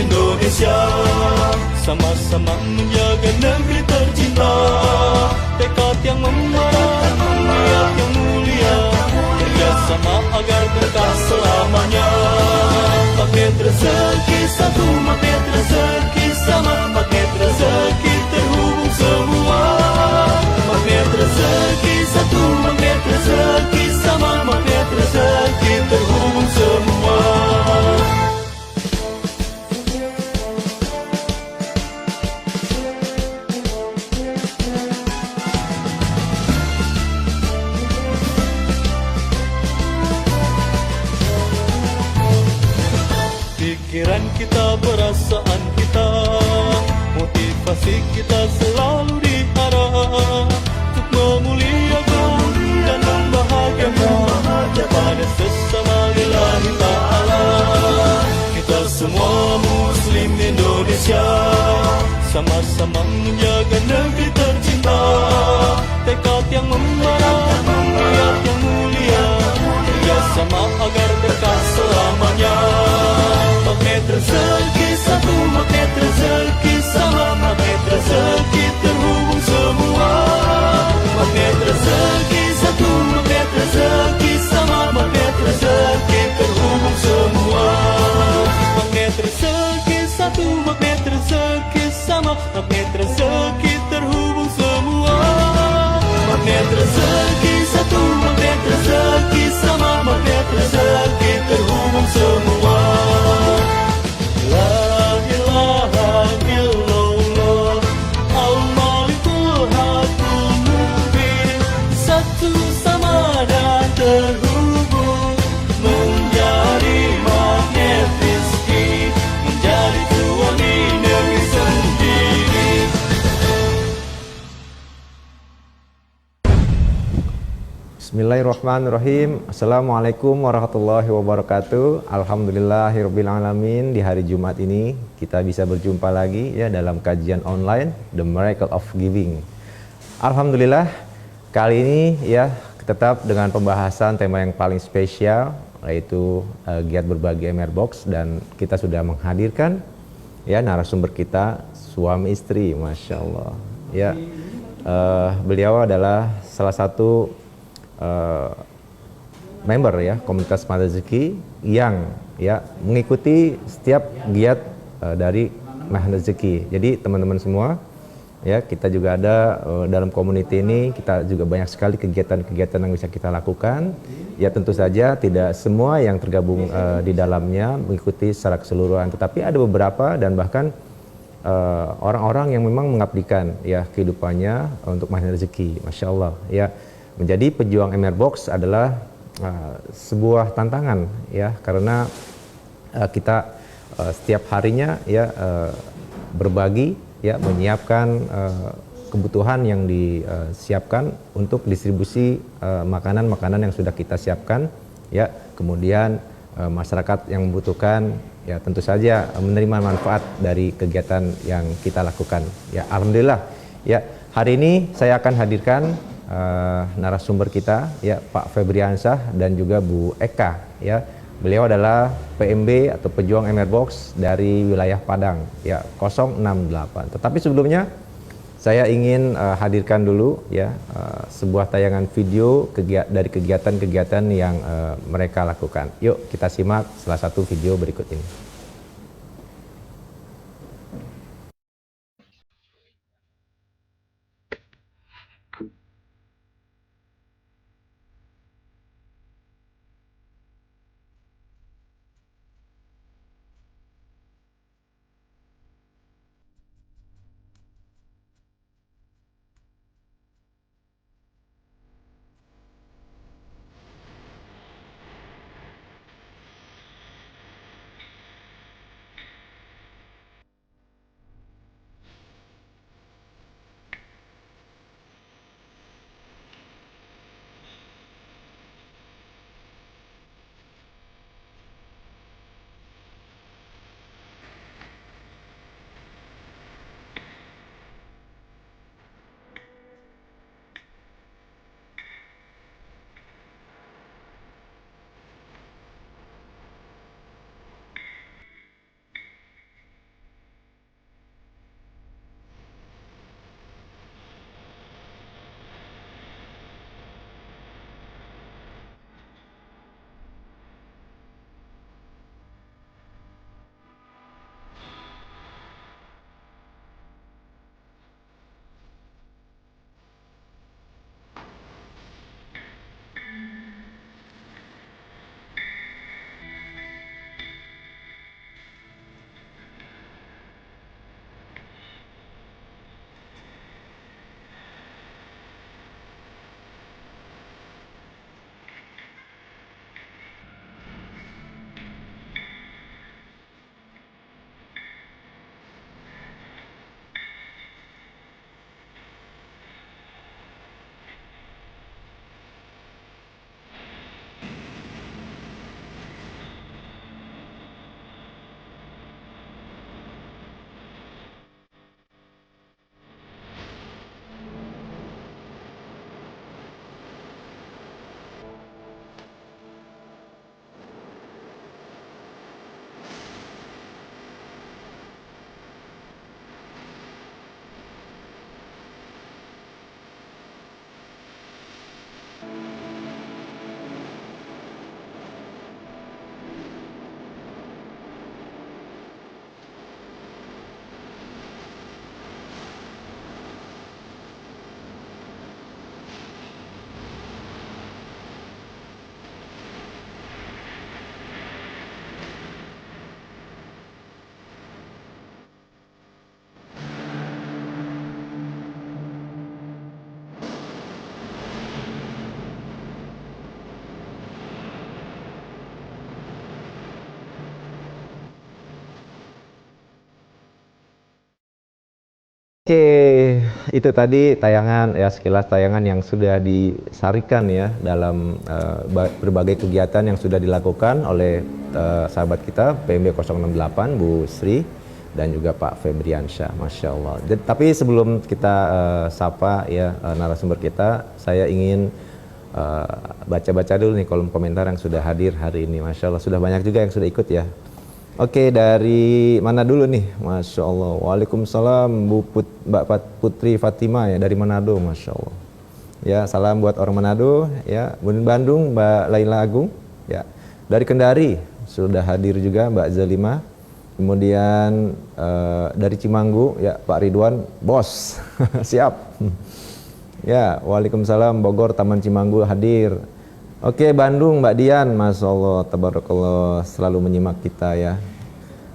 Indonesia, sama-sama menjaga negeri tercinta. Tekad yang membara, niat yang mulia, kerjasama agar kekal selamanya. Magnet rezeki satu, magnet rezeki sama, magnet rezeki terhubung semua. Magnet rezeki satu, magnet rezeki sama, magnet rezeki terhubung semua. Pikiran kita, perasaan kita, motivasi kita selalu diarah untuk memuliakan dan membahagiakan pada sesama lillahi ta'ala. Kita semua Muslim Indonesia, sama-sama menjaga negeri tercinta. Tekad yang membara, niat yang mulia, kerjasama agar kekal selamanya. Magnet rezeki satu, magnet rezeki sama, magnet rezeki terhubung semua. Magnet rezeki satu, magnet rezeki sama, magnet rezeki terhubung semua. Magnet rezeki satu, magnet rezeki sama, magnet rezeki terhubung semua. Magnet rezeki satu, magnet rezeki sama, magnet rezeki terhubung semua. La ilaha illallah, al-malikul hakul mubin, satu sama dan terhubung, menjadi magnet rezeki, menjadi tuan di negeri sendiri. Bismillahirrahmanirrahim. Assalamualaikum warahmatullahi wabarakatuh. Alhamdulillahirabbil alamin. Di hari Jumat ini kita bisa berjumpa lagi ya dalam kajian online The Miracle of Giving. Alhamdulillah kali ini ya tetap dengan pembahasan tema yang paling spesial, yaitu giat berbagi MR Box, dan kita sudah menghadirkan ya narasumber kita, suami istri, masya Allah ya. Beliau adalah salah satu member ya komunitas Magnet Rezeki yang ya mengikuti setiap giat dari Magnet Rezeki. Jadi teman-teman semua ya, kita juga ada dalam community ini, kita juga banyak sekali kegiatan-kegiatan yang bisa kita lakukan. Ya tentu saja tidak semua yang tergabung di dalamnya mengikuti secara keseluruhan, tetapi ada beberapa dan bahkan orang-orang yang memang mengabdikan ya kehidupannya untuk Magnet Rezeki. Masya Allah ya. Menjadi pejuang MR Box adalah sebuah tantangan ya, karena kita setiap harinya ya berbagi ya, menyiapkan kebutuhan yang disiapkan untuk distribusi makanan-makanan yang sudah kita siapkan ya, kemudian masyarakat yang membutuhkan ya tentu saja menerima manfaat dari kegiatan yang kita lakukan ya. Alhamdulillah ya, hari ini saya akan hadirkan narasumber kita ya, Pak Febriansyah dan juga Bu Eka ya. Beliau adalah PMB atau pejuang MR Box dari wilayah Padang ya 068. Tetapi sebelumnya saya ingin hadirkan dulu ya sebuah tayangan video dari kegiatan-kegiatan yang mereka lakukan. Yuk kita simak salah satu video berikut ini. Oke, itu tadi tayangan ya, sekilas tayangan yang sudah disarikan ya dalam berbagai kegiatan yang sudah dilakukan oleh sahabat kita PMB 068 Bu Sri dan juga Pak Febriansyah, Masya Allah. Tapi sebelum kita sapa ya narasumber kita, saya ingin baca-baca dulu nih kolom komentar yang sudah hadir hari ini. Masya Allah, sudah banyak juga yang sudah ikut ya. Oke, dari mana dulu nih? Masya Allah. Waalaikumsalam Mbak Putri Fatima ya dari Manado, Masya Allah. Ya, salam buat orang Manado ya. Bandung Mbak Laila Agung ya. Dari Kendari sudah hadir juga Mbak Zalima. Kemudian dari Cimanggu ya Pak Ridwan, bos. Siap. Ya, Waalaikumsalam Bogor Taman Cimanggu hadir. Oke, Bandung Mbak Dian, Masya Allah, tabarakallah, selalu menyimak kita ya.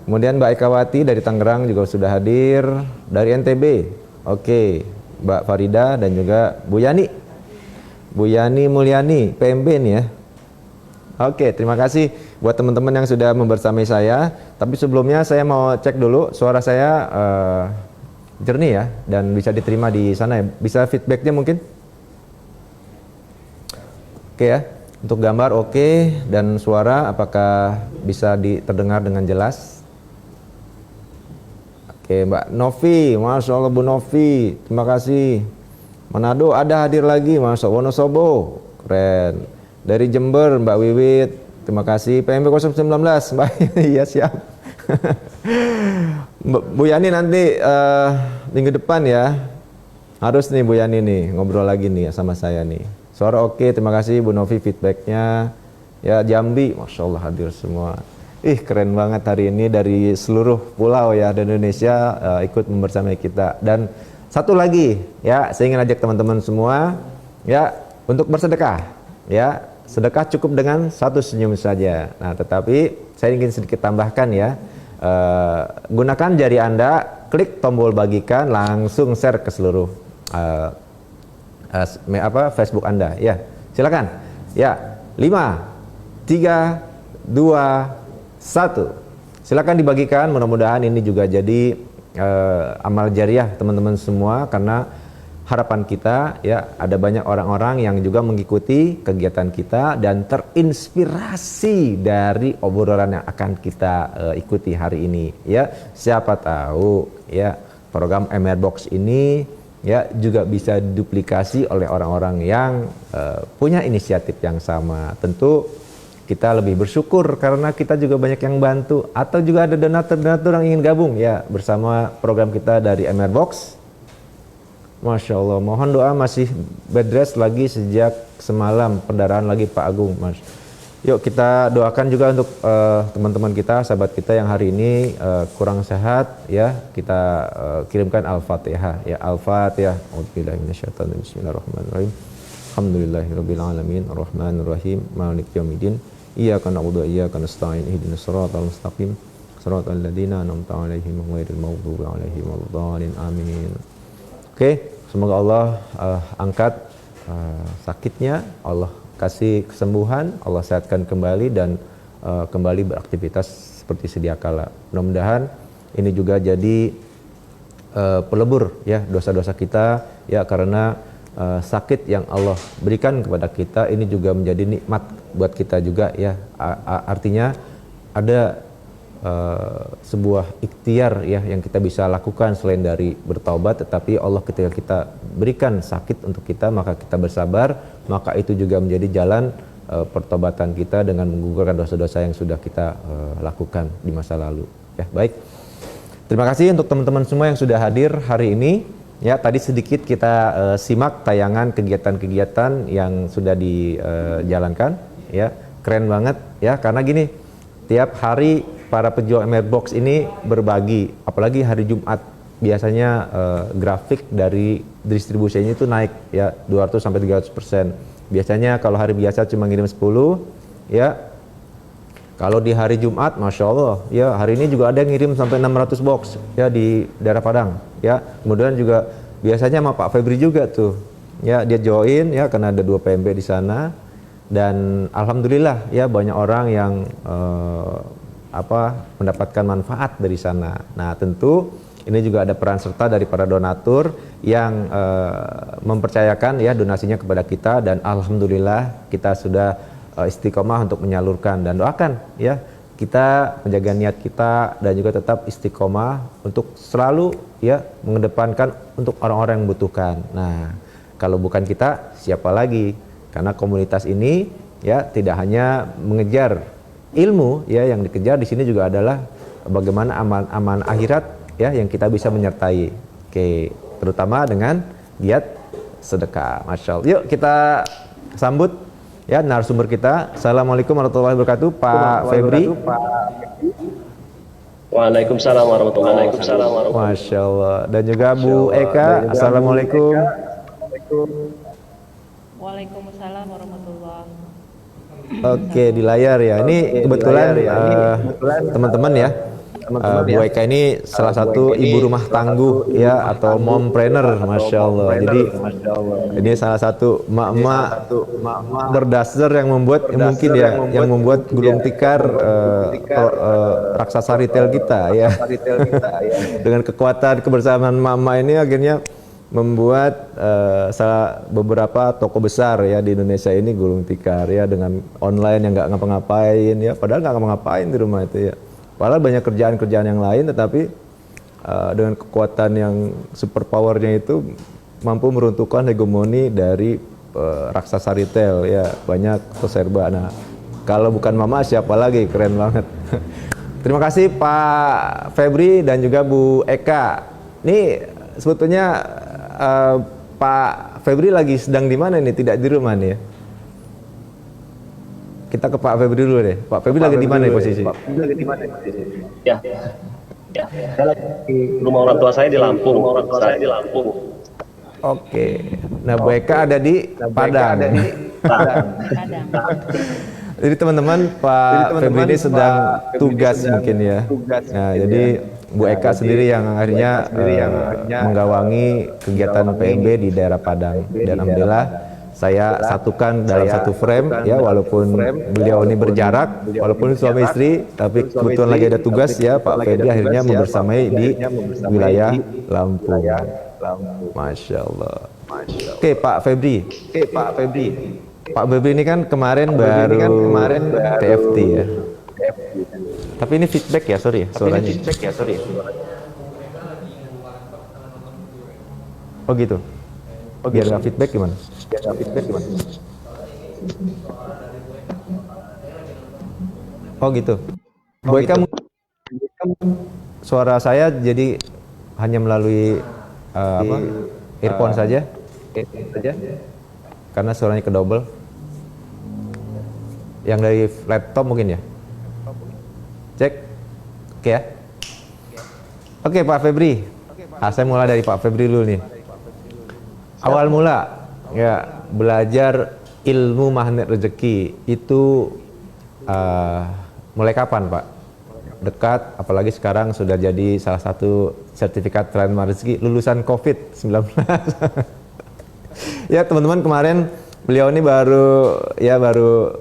Kemudian Mbak Ekawati dari Tangerang juga sudah hadir. Dari NTB, oke, Mbak Farida dan juga Bu Yani Mulyani, PMB nih ya. Oke, terima kasih buat teman-teman yang sudah membersamai saya. Tapi sebelumnya saya mau cek dulu suara saya jernih ya dan bisa diterima di sana ya. Bisa feedbacknya mungkin? Oke ya. Untuk gambar oke, dan suara apakah bisa terdengar dengan jelas? Oke, Mbak Novi, Masya Allah Bu Novi, terima kasih. Manado ada hadir lagi, Masya Allah. Wonosobo, keren. Dari Jember Mbak Wiwit, terima kasih. PMB 019 Mbak, iya siap. Bu Yani nanti minggu depan ya, harus nih Bu Yani nih ngobrol lagi nih sama saya nih. Suara oke, terima kasih Bu Novi feedbacknya. Ya Jambi, Masya Allah hadir semua. Keren banget hari ini dari seluruh pulau ya di Indonesia ikut membersamai kita. Dan satu lagi ya, saya ingin ajak teman-teman semua ya untuk bersedekah. Ya, sedekah cukup dengan satu senyum saja. Nah, tetapi saya ingin sedikit tambahkan ya. Gunakan jari Anda, klik tombol bagikan, langsung share ke seluruh Facebook Anda ya, silakan ya. 5, 3, 2, 1 silakan dibagikan. Mudah-mudahan ini juga jadi amal jariah teman-teman semua, karena harapan kita ya ada banyak orang-orang yang juga mengikuti kegiatan kita dan terinspirasi dari obrolan yang akan kita ikuti hari ini ya. Siapa tahu ya program MR Box ini ya juga bisa diduplikasi oleh orang-orang yang punya inisiatif yang sama. Tentu kita lebih bersyukur karena kita juga banyak yang bantu, atau juga ada donatur-donatur yang ingin gabung ya bersama program kita dari MR Box. Masya Allah, mohon doa, masih bed rest lagi sejak semalam, pendarahan lagi Pak Agung, Mas. Yuk kita doakan juga untuk teman-teman kita, sahabat kita yang hari ini kurang sehat ya. Kita kirimkan Al-Fatihah ya. Al-Fatihah. A'udzubillahi minasyaitonir rajim. Bismillahirrahmanirrahim. Alhamdulillahirabbil alamin, arrahmanir rahim, maliki yaumiddin. Iyyaka na'budu wa iyyaka nasta'in. Ihdinas siratal mustaqim. Shiratal ladzina an'amta 'alaihim ghairil maghdubi 'alaihim waladdallin. Amin. Oke, semoga Allah angkat sakitnya, Allah kasih kesembuhan, Allah sehatkan kembali dan kembali beraktivitas seperti sedia kala. Mudah-mudahan ini juga jadi pelebur ya dosa-dosa kita ya, karena sakit yang Allah berikan kepada kita ini juga menjadi nikmat buat kita juga ya. Artinya ada sebuah ikhtiar ya yang kita bisa lakukan selain dari bertaubat, tetapi Allah ketika kita berikan sakit untuk kita, maka kita bersabar, maka itu juga menjadi jalan pertobatan kita dengan menggugurkan dosa-dosa yang sudah kita lakukan di masa lalu ya. Baik, terima kasih untuk teman-teman semua yang sudah hadir hari ini ya. Tadi sedikit kita simak tayangan kegiatan-kegiatan yang sudah dijalankan ya. Keren banget ya, karena gini, tiap hari para penjual MR Box ini berbagi, apalagi hari Jumat biasanya grafik dari distribusinya itu naik ya 200 sampai 300%. Biasanya kalau hari biasa cuma ngirim 10 ya. Kalau di hari Jumat, Masya Allah ya, hari ini juga ada yang ngirim sampai 600 box ya di daerah Padang ya. Kemudian juga biasanya sama Pak Febri juga tuh ya, dia join ya karena ada 2 PMB di sana. Dan alhamdulillah ya banyak orang yang mendapatkan manfaat dari sana. Nah tentu Ini juga ada peran serta dari para donatur yang mempercayakan ya donasinya kepada kita, dan alhamdulillah kita sudah istiqomah untuk menyalurkan, dan doakan ya kita menjaga niat kita dan juga tetap istiqomah untuk selalu ya mengedepankan untuk orang-orang yang membutuhkan. Nah, kalau bukan kita, siapa lagi? Karena komunitas ini ya tidak hanya mengejar ilmu ya, yang dikejar di sini juga adalah bagaimana aman akhirat ya yang kita bisa menyertai. Oke, terutama dengan giat sedekah. Masya Allah. Yuk kita sambut ya narasumber kita. Assalamualaikum warahmatullahi wabarakatuh, Pak Febri. Waalaikumsalam warahmatullahi wabarakatuh. Masya Allah. Dan juga Bu Eka. Assalamualaikum. Waalaikumsalam warahmatullahi. Oke, di layar ya. Ini kebetulan teman-teman ya. Bu Eka ini salah satu ibu rumah tangguh ya, atau mompreneur, Masya Allah. Jadi ini salah satu mak-mak berdasar yang membuat mungkin ya yang membuat Gulung Tikar raksasa retail kita ya. Dengan kekuatan kebersamaan mama ini akhirnya membuat beberapa toko besar ya di Indonesia ini Gulung Tikar ya, dengan online yang nggak ngapa-ngapain ya, padahal nggak ngapa-ngapain di rumah itu ya. Padahal banyak kerjaan-kerjaan yang lain, tetapi dengan kekuatan yang super powernya itu mampu meruntuhkan hegemoni dari raksasa retail ya, banyak toko serba. Nah, kalau bukan mama siapa lagi? Keren banget. Terima kasih Pak Febri dan juga Bu Eka. Ini sebetulnya Pak Febri lagi sedang di mana nih? Tidak di rumah nih ya? Kita ke Pak Febri dulu deh. Pak Febri lagi di mana posisi? Ya, ya. Saya lagi di rumah orang tua saya di Lampung. Oke. Nah, Bu Eka ada di Padang. Kadang. Jadi teman-teman, Pak Febri ini sedang tugas mungkin ya. Nah, jadi Bu Eka sendiri yang akhirnya menggawangi kegiatan PMB di daerah Padang. Dan alhamdulillah saya satukan dalam satu frame ya, walaupun beliau ini berjarak, walaupun suami istri, tapi kebetulan lagi ada tugas ya, Pak Febri akhirnya membersamai di wilayah Lampung. Masya Allah. Oke Pak Febri. Pak Febri ini kan kemarin baru TFT ya. Tapi ini feedback ya, sorry suaranya. Oh gitu. Biar nggak feedback gimana? Oh gitu. Bu Eka, suara saya jadi hanya melalui earphone saja. Karena suaranya kedouble. Yang dari laptop mungkin ya. Cek. Oke ya. Oke Pak Febri. Saya mulai dari Pak Febri dulu nih. Awal mula ya belajar ilmu magnet rezeki itu mulai kapan Pak? Dekat, apalagi sekarang sudah jadi salah satu sertifikat transfer rezeki lulusan COVID-19. Ya teman-teman, kemarin beliau ini baru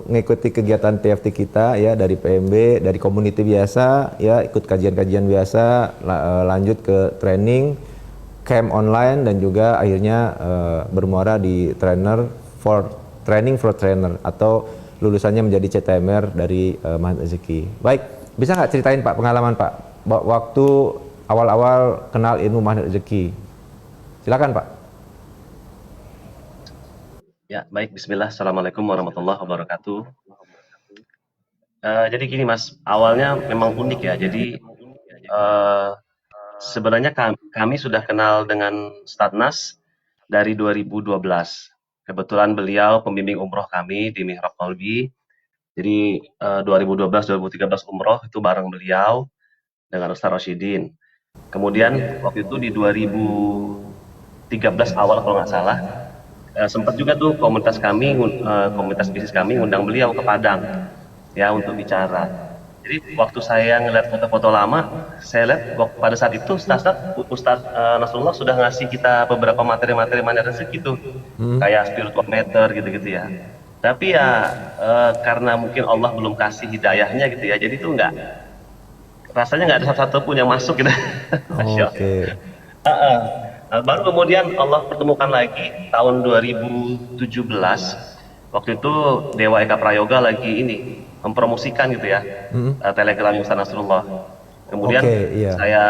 mengikuti kegiatan TFT kita ya, dari PMB, dari community biasa ya, ikut kajian-kajian biasa, lanjut ke training camp online, dan juga akhirnya bermuara di training for trainer, atau lulusannya menjadi CTMR dari Magnet Rezeki. Baik, bisa nggak ceritain Pak pengalaman Pak waktu awal-awal kenal ilmu Magnet Rezeki? Silakan Pak. Ya, baik. Bismillah. Assalamualaikum warahmatullahi wabarakatuh. Jadi gini Mas, awalnya memang unik ya. Jadi sebenarnya kami sudah kenal dengan Statnas dari 2012. Kebetulan beliau pembimbing umroh kami di Mihrab Qalbi. Jadi 2012-2013 umroh itu bareng beliau dengan Ustaz Rosyidin. Kemudian waktu itu di 2013 awal kalau nggak salah, sempat juga tuh komunitas bisnis kami ngundang beliau ke Padang ya untuk bicara. Jadi waktu saya ngeliat foto-foto lama, saya lihat pada saat itu Ustaz Nasrullah sudah ngasih kita beberapa materi-materi magnet rezeki gitu, kayak spiritual meter gitu-gitu ya. Tapi ya karena mungkin Allah belum kasih hidayahnya gitu ya, jadi itu nggak rasanya nggak ada satu pun yang masuk gitu. Masya Allah. Oke. Heeh. Nah, baru kemudian Allah pertemukan lagi tahun 2017. Waktu itu Dewa Eka Prayoga lagi ini mempromosikan gitu ya, Telegramnya Ustaz Nasrullah. Kemudian Oke, iya. saya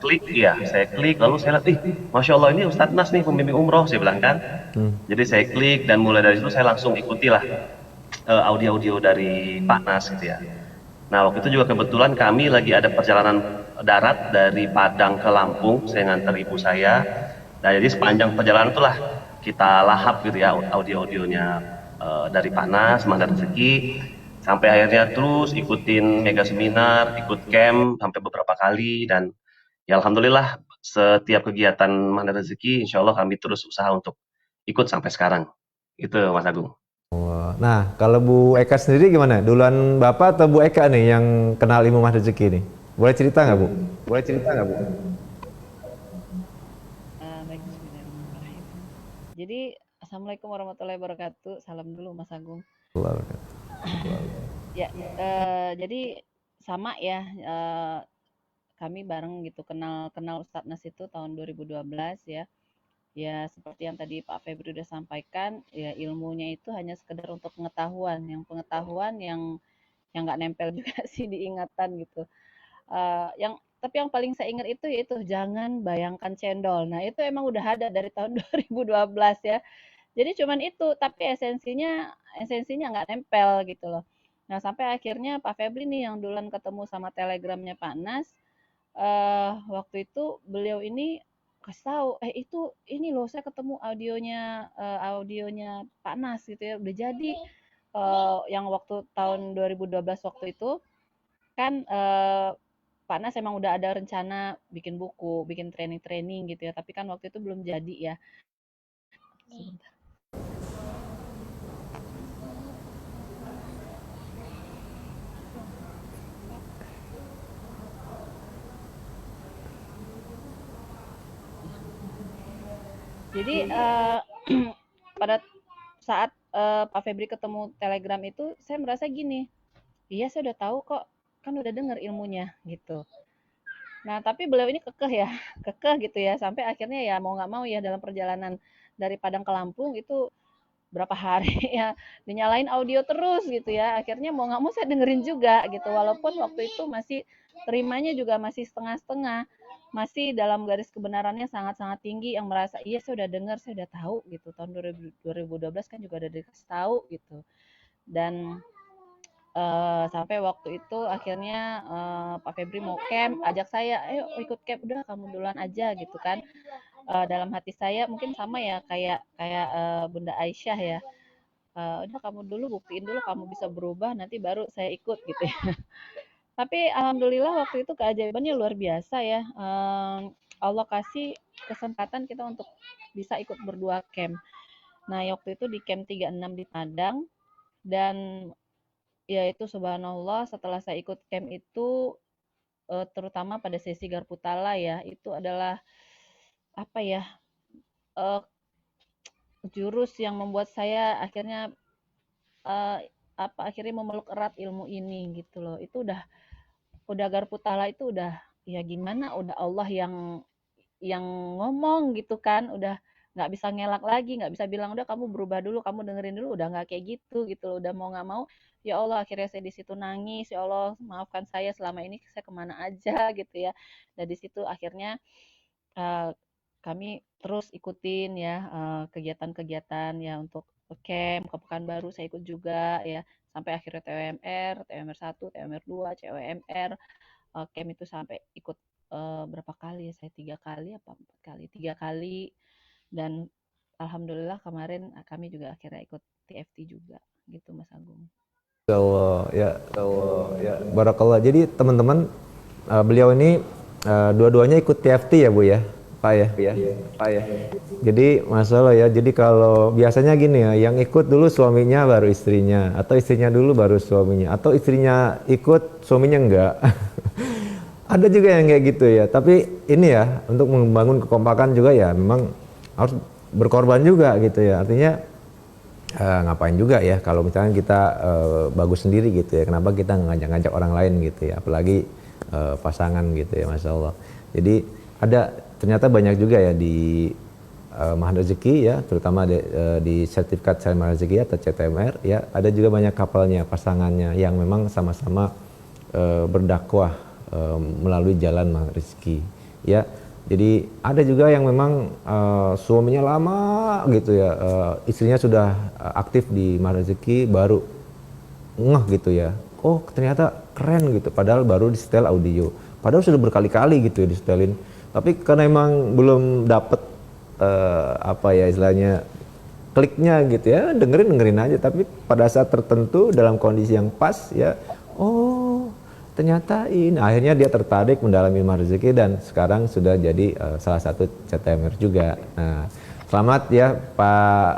klik lalu saya lihat, Masya Allah ini Ustadz Nas nih pembimbing umroh, saya bilang kan. Jadi saya klik dan mulai dari situ saya langsung ikutilah audio-audio dari Pak Nas gitu ya. Nah waktu itu juga kebetulan kami lagi ada perjalanan darat dari Padang ke Lampung, saya nganter ibu saya. Nah jadi sepanjang perjalanan itulah kita lahap gitu ya audio-audionya dari Pak Nas, Mandat Rezeki, sampai akhirnya terus ikutin mega seminar, ikut camp sampai beberapa kali, dan ya alhamdulillah setiap kegiatan Mandat Rezeki insya Allah kami terus usaha untuk ikut sampai sekarang. Itu Mas Agung. Wah. Nah, kalau Bu Eka sendiri gimana? Duluan Bapak atau Bu Eka nih yang kenal ilmu Mahdi Rezeki nih? Boleh cerita nggak, Bu? Boleh cerita nggak, Bu? Baik, bismillahirrahmanirrahim. Jadi, Assalamualaikum warahmatullahi wabarakatuh. Salam dulu Mas Agung. Allah. Ya, jadi sama ya, kami bareng gitu kenal Ustadz Nas itu tahun 2012 ya. Ya seperti yang tadi Pak Febri udah sampaikan, ya ilmunya itu hanya sekedar untuk pengetahuan, yang nggak nempel juga sih diingatan gitu. Tapi yang paling saya ingat itu yaitu jangan bayangkan cendol. Nah itu emang udah ada dari tahun 2012 ya. Jadi cuman itu, tapi esensinya nggak nempel gitu loh. Nah sampai akhirnya Pak Febri nih yang duluan ketemu sama telegramnya Pak Nas, waktu itu beliau ini kasih tahu, itu ini loh saya ketemu audionya Pak Nas gitu ya, udah jadi. Yang waktu tahun 2012 waktu itu kan Pak Nas emang udah ada rencana bikin buku, bikin training-training gitu ya, tapi kan waktu itu belum jadi ya. Sebentar. Jadi pada saat Pak Febri ketemu Telegram itu, saya merasa gini, iya saya udah tahu kok, kan udah dengar ilmunya gitu. Nah tapi beliau ini kekeh ya, kekeh gitu ya, sampai akhirnya ya mau nggak mau ya dalam perjalanan dari Padang ke Lampung itu berapa hari ya dinyalain audio terus gitu ya. Akhirnya mau nggak mau saya dengerin juga gitu, walaupun waktu itu masih terimanya juga masih setengah-setengah, masih dalam garis kebenarannya sangat-sangat tinggi, yang merasa iya saya udah dengar, saya udah tahu gitu. Tahun 2012 kan juga udah dikasih tahu gitu. Dan sampai waktu itu akhirnya Pak Febri mau camp, ajak saya, ayo ikut camp, udah kamu duluan aja gitu kan. Dalam hati saya mungkin sama ya kayak kayak Bunda Aisyah ya. Udah kamu dulu buktiin dulu kamu bisa berubah, nanti baru saya ikut gitu ya. Tapi alhamdulillah waktu itu keajaibannya luar biasa ya. Allah kasih kesempatan kita untuk bisa ikut berdua camp. Nah, waktu itu di camp 36 di Padang, dan ya itu subhanallah setelah saya ikut camp itu terutama pada sesi Garputala ya, itu adalah apa ya? eh, Jurus yang membuat saya akhirnya akhirnya memeluk erat ilmu ini gitu loh. Itu udah Garputala itu udah ya gimana, udah Allah yang ngomong gitu kan, udah nggak bisa ngelak lagi, nggak bisa bilang udah kamu berubah dulu, kamu dengerin dulu, udah nggak kayak gitu gitu loh. Udah mau nggak mau, ya Allah akhirnya saya di situ nangis, ya Allah maafkan saya selama ini saya kemana aja gitu ya. Dan di situ akhirnya eh, kami terus ikutin ya kegiatan-kegiatan ya untuk camp ke Pekanbaru, saya ikut juga ya sampai akhirnya TWMR 1, TWMR 2, CWMR. Camp itu sampai ikut berapa kali ya, saya 3 kali apa 4 kali, 3 kali. Dan alhamdulillah kemarin kami juga akhirnya ikut TFT juga gitu Mas Agung. Allah, ya. Barakallah. Jadi teman-teman, beliau ini dua-duanya ikut TFT ya, Bu ya? Pak ya? Pak ya. Jadi masalah ya, jadi kalau biasanya gini ya, yang ikut dulu suaminya baru istrinya, atau istrinya dulu baru suaminya, atau istrinya ikut suaminya enggak. Ada juga yang kayak gitu ya, tapi ini ya untuk membangun kekompakan juga ya memang harus berkorban juga gitu ya. Artinya ngapain juga ya kalau misalnya kita bagus sendiri gitu ya, kenapa kita ngajak-ngajak orang lain gitu ya, apalagi pasangan gitu ya, Masya Allah. Jadi ternyata banyak juga ya di Mahar Rezeki ya, terutama di sertifikat Cari Mahar Rezeki atau CTMR ya, ada juga banyak kapalnya, pasangannya yang memang sama-sama berdakwah melalui jalan Mahar Rezeki ya. Jadi ada juga yang memang suaminya lama gitu ya, istrinya sudah aktif di Mahar Rezeki baru ngeh gitu ya, oh ternyata keren gitu, padahal baru di setel audio, padahal sudah berkali-kali gitu ya di setelin, tapi karena emang belum dapet apa ya istilahnya kliknya gitu ya, dengerin aja, tapi pada saat tertentu dalam kondisi yang pas ya, oh ternyata ini, akhirnya dia tertarik mendalami Mahar Rezeki dan sekarang sudah jadi salah satu CTMR juga. Nah, selamat ya Pak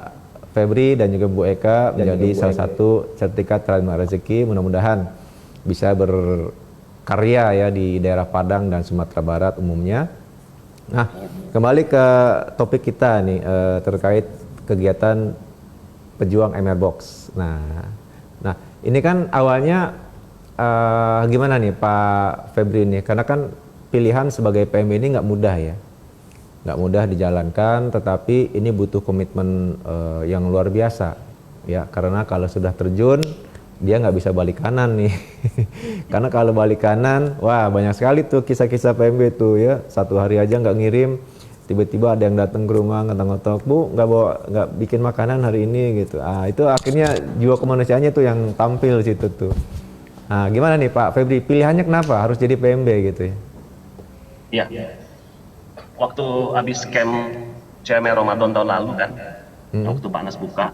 Febri dan juga Bu Eka menjadi salah satu sertifikat Cari Mahar Rezeki. Mudah-mudahan bisa berkarya ya di daerah Padang dan Sumatera Barat umumnya. Nah, kembali ke topik kita nih terkait kegiatan pejuang MR Box. Nah, ini kan awalnya gimana nih Pak Febri nih? Karena kan pilihan sebagai PMB ini nggak mudah ya, nggak mudah dijalankan, tetapi ini butuh komitmen yang luar biasa ya. Karena kalau sudah terjun, dia nggak bisa balik kanan nih. Karena kalau balik kanan, wah banyak sekali tuh kisah-kisah PMB tuh ya. Satu hari aja nggak ngirim, tiba-tiba ada yang datang ke rumah ngetok-ngetok, Bu nggak bikin makanan hari ini gitu. Itu akhirnya jiwa kemanusiaannya tuh yang tampil situ tuh. Nah, gimana nih Pak Febri, pilihannya kenapa harus jadi PMB gitu ya? Iya. Waktu habis camp CMR Ramadan tahun lalu kan, waktu Panas buka,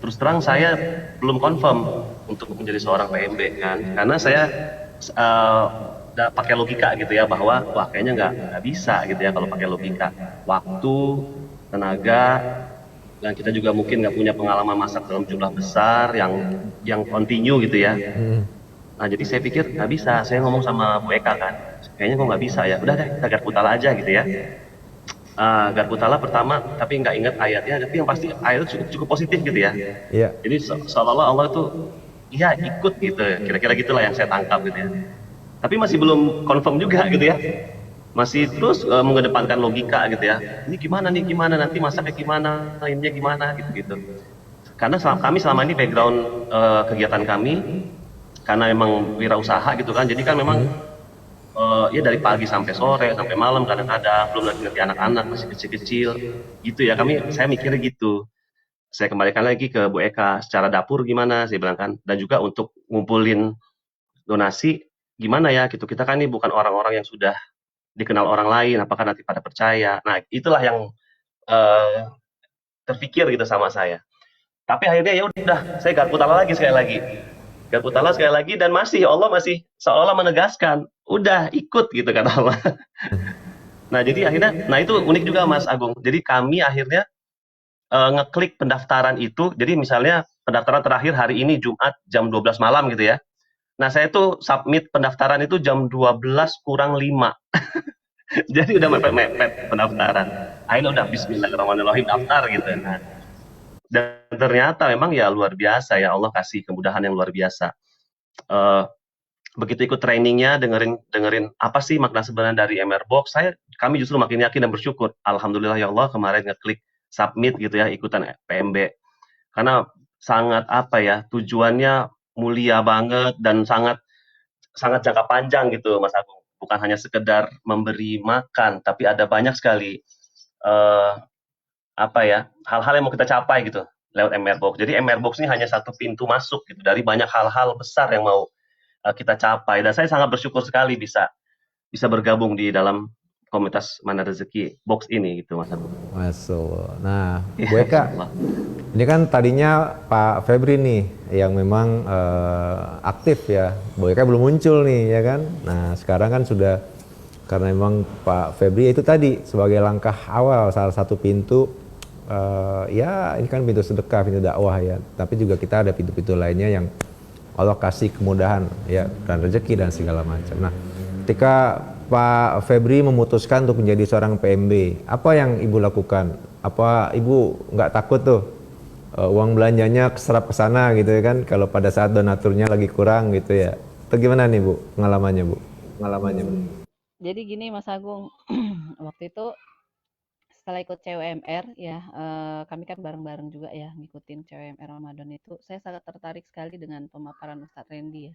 terus terang saya belum confirm untuk menjadi seorang PMB kan, karena saya pakai logika gitu ya, bahwa wah kayaknya nggak bisa gitu ya kalau pakai logika, waktu, tenaga, dan kita juga mungkin nggak punya pengalaman masak dalam jumlah besar yang continue gitu ya. Nah jadi saya pikir nggak bisa, saya ngomong sama Bu Eka kan, kayaknya kok nggak bisa ya, udah deh kita Garputala aja gitu ya. Garputala pertama, tapi nggak ingat ayatnya, tapi yang pasti ayatnya cukup positif gitu ya. Iya. Jadi seolah-olah Allah tuh ya ikut gitu, kira-kira gitulah yang saya tangkap gitu ya. Tapi masih belum confirm juga gitu ya, masih terus mengedepankan logika gitu ya. Ini gimana nanti masaknya gimana, lainnya gimana gitu. Karena kami selama ini background kegiatan kami karena memang wirausaha gitu kan, jadi kan memang ya dari pagi sampai sore sampai malam kadang-kadang, belum lagi ngerti anak-anak masih kecil-kecil gitu ya. Saya mikirnya gitu. Saya kembalikan lagi ke Bu Eka, secara dapur gimana saya bilang kan, dan juga untuk ngumpulin donasi gimana ya gitu. Kita kan ini bukan orang-orang yang sudah dikenal orang lain, apakah nanti pada percaya. Nah itulah yang terpikir gitu sama saya. Tapi akhirnya ya udah, saya Garputala sekali lagi, dan Allah masih seolah menegaskan, udah ikut gitu kata Allah. Nah jadi akhirnya, itu unik juga Mas Agung. Jadi kami akhirnya ngeklik pendaftaran itu. Jadi misalnya pendaftaran terakhir hari ini Jumat jam 12 malam gitu ya. Nah saya tuh submit pendaftaran itu jam 12:05. Jadi udah mepet pendaftaran. Akhirnya udah bismillahirrahmanirrahim daftar gitu. Nah, dan ternyata memang ya luar biasa ya, Allah kasih kemudahan yang luar biasa. Begitu ikut trainingnya, dengerin apa sih makna sebenarnya dari MR Box, kami justru makin yakin dan bersyukur. Alhamdulillah ya Allah, kemarin ngeklik submit gitu ya, ikutan PMB. Karena sangat tujuannya mulia banget dan sangat jangka panjang gitu Mas Agung. Bukan hanya sekedar memberi makan, tapi ada banyak sekali hal-hal yang mau kita capai gitu lewat MR Box. Jadi MR Box ini hanya satu pintu masuk gitu dari banyak hal-hal besar yang mau kita capai. Dan saya sangat bersyukur sekali bisa bergabung di dalam komunitas Mahar Rezeki Box ini gitu Mas Agung. Masya Allah. Nah, Bu Eka, ini kan tadinya Pak Febri nih yang memang aktif ya. Bu Eka belum muncul nih ya kan. Nah sekarang kan sudah, karena memang Pak Febri itu tadi sebagai langkah awal, salah satu pintu ya ini kan pintu sedekah, pintu dakwah ya. Tapi juga kita ada pintu-pintu lainnya yang Allah kasih kemudahan ya, dan rezeki dan segala macam. Nah ketika Pak Febri memutuskan untuk menjadi seorang PMB, apa yang Ibu lakukan? Apa Ibu nggak takut tuh uang belanjanya keserap ke sana gitu ya kan, kalau pada saat donaturnya lagi kurang gitu ya? Atau gimana nih Bu pengalamannya Bu? Pengalamannya Bu. Jadi gini Mas Agung, waktu itu setelah ikut CWMR ya, kami kan bareng-bareng juga ya ngikutin CWMR Ramadan itu, saya sangat tertarik sekali dengan pemaparan Ustadz Randy ya.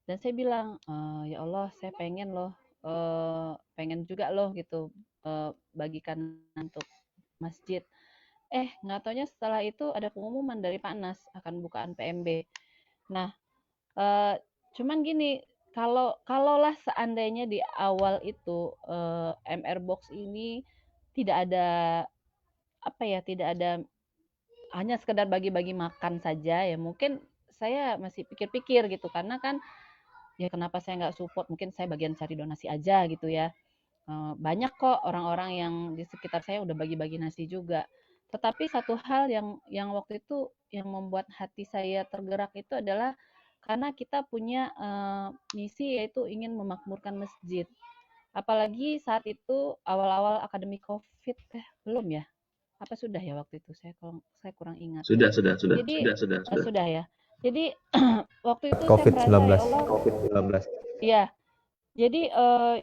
Dan saya bilang, "Ya Allah, saya pengen loh, pengen juga loh gitu, bagikan untuk masjid." Nggak taunya setelah itu ada pengumuman dari Pak Nas akan bukaan PMB. Nah, Eee, cuman gini, kalaulah seandainya di awal itu, MR Box ini tidak ada, apa ya, tidak ada hanya sekedar bagi-bagi makan saja ya, mungkin saya masih pikir-pikir gitu, karena kan ya kenapa saya nggak support, mungkin saya bagian cari donasi aja gitu ya. Banyak kok orang-orang yang di sekitar saya udah bagi-bagi nasi juga. Tetapi satu hal yang waktu itu yang membuat hati saya tergerak itu adalah karena kita punya misi yaitu ingin memakmurkan masjid. Apalagi saat itu awal-awal akademi COVID belum ya? Apa sudah ya waktu itu? Saya kurang ingat. Sudah. Jadi sudah ya. Jadi waktu itu saya COVID-19. merasa ya Allah, COVID-19. iya. Jadi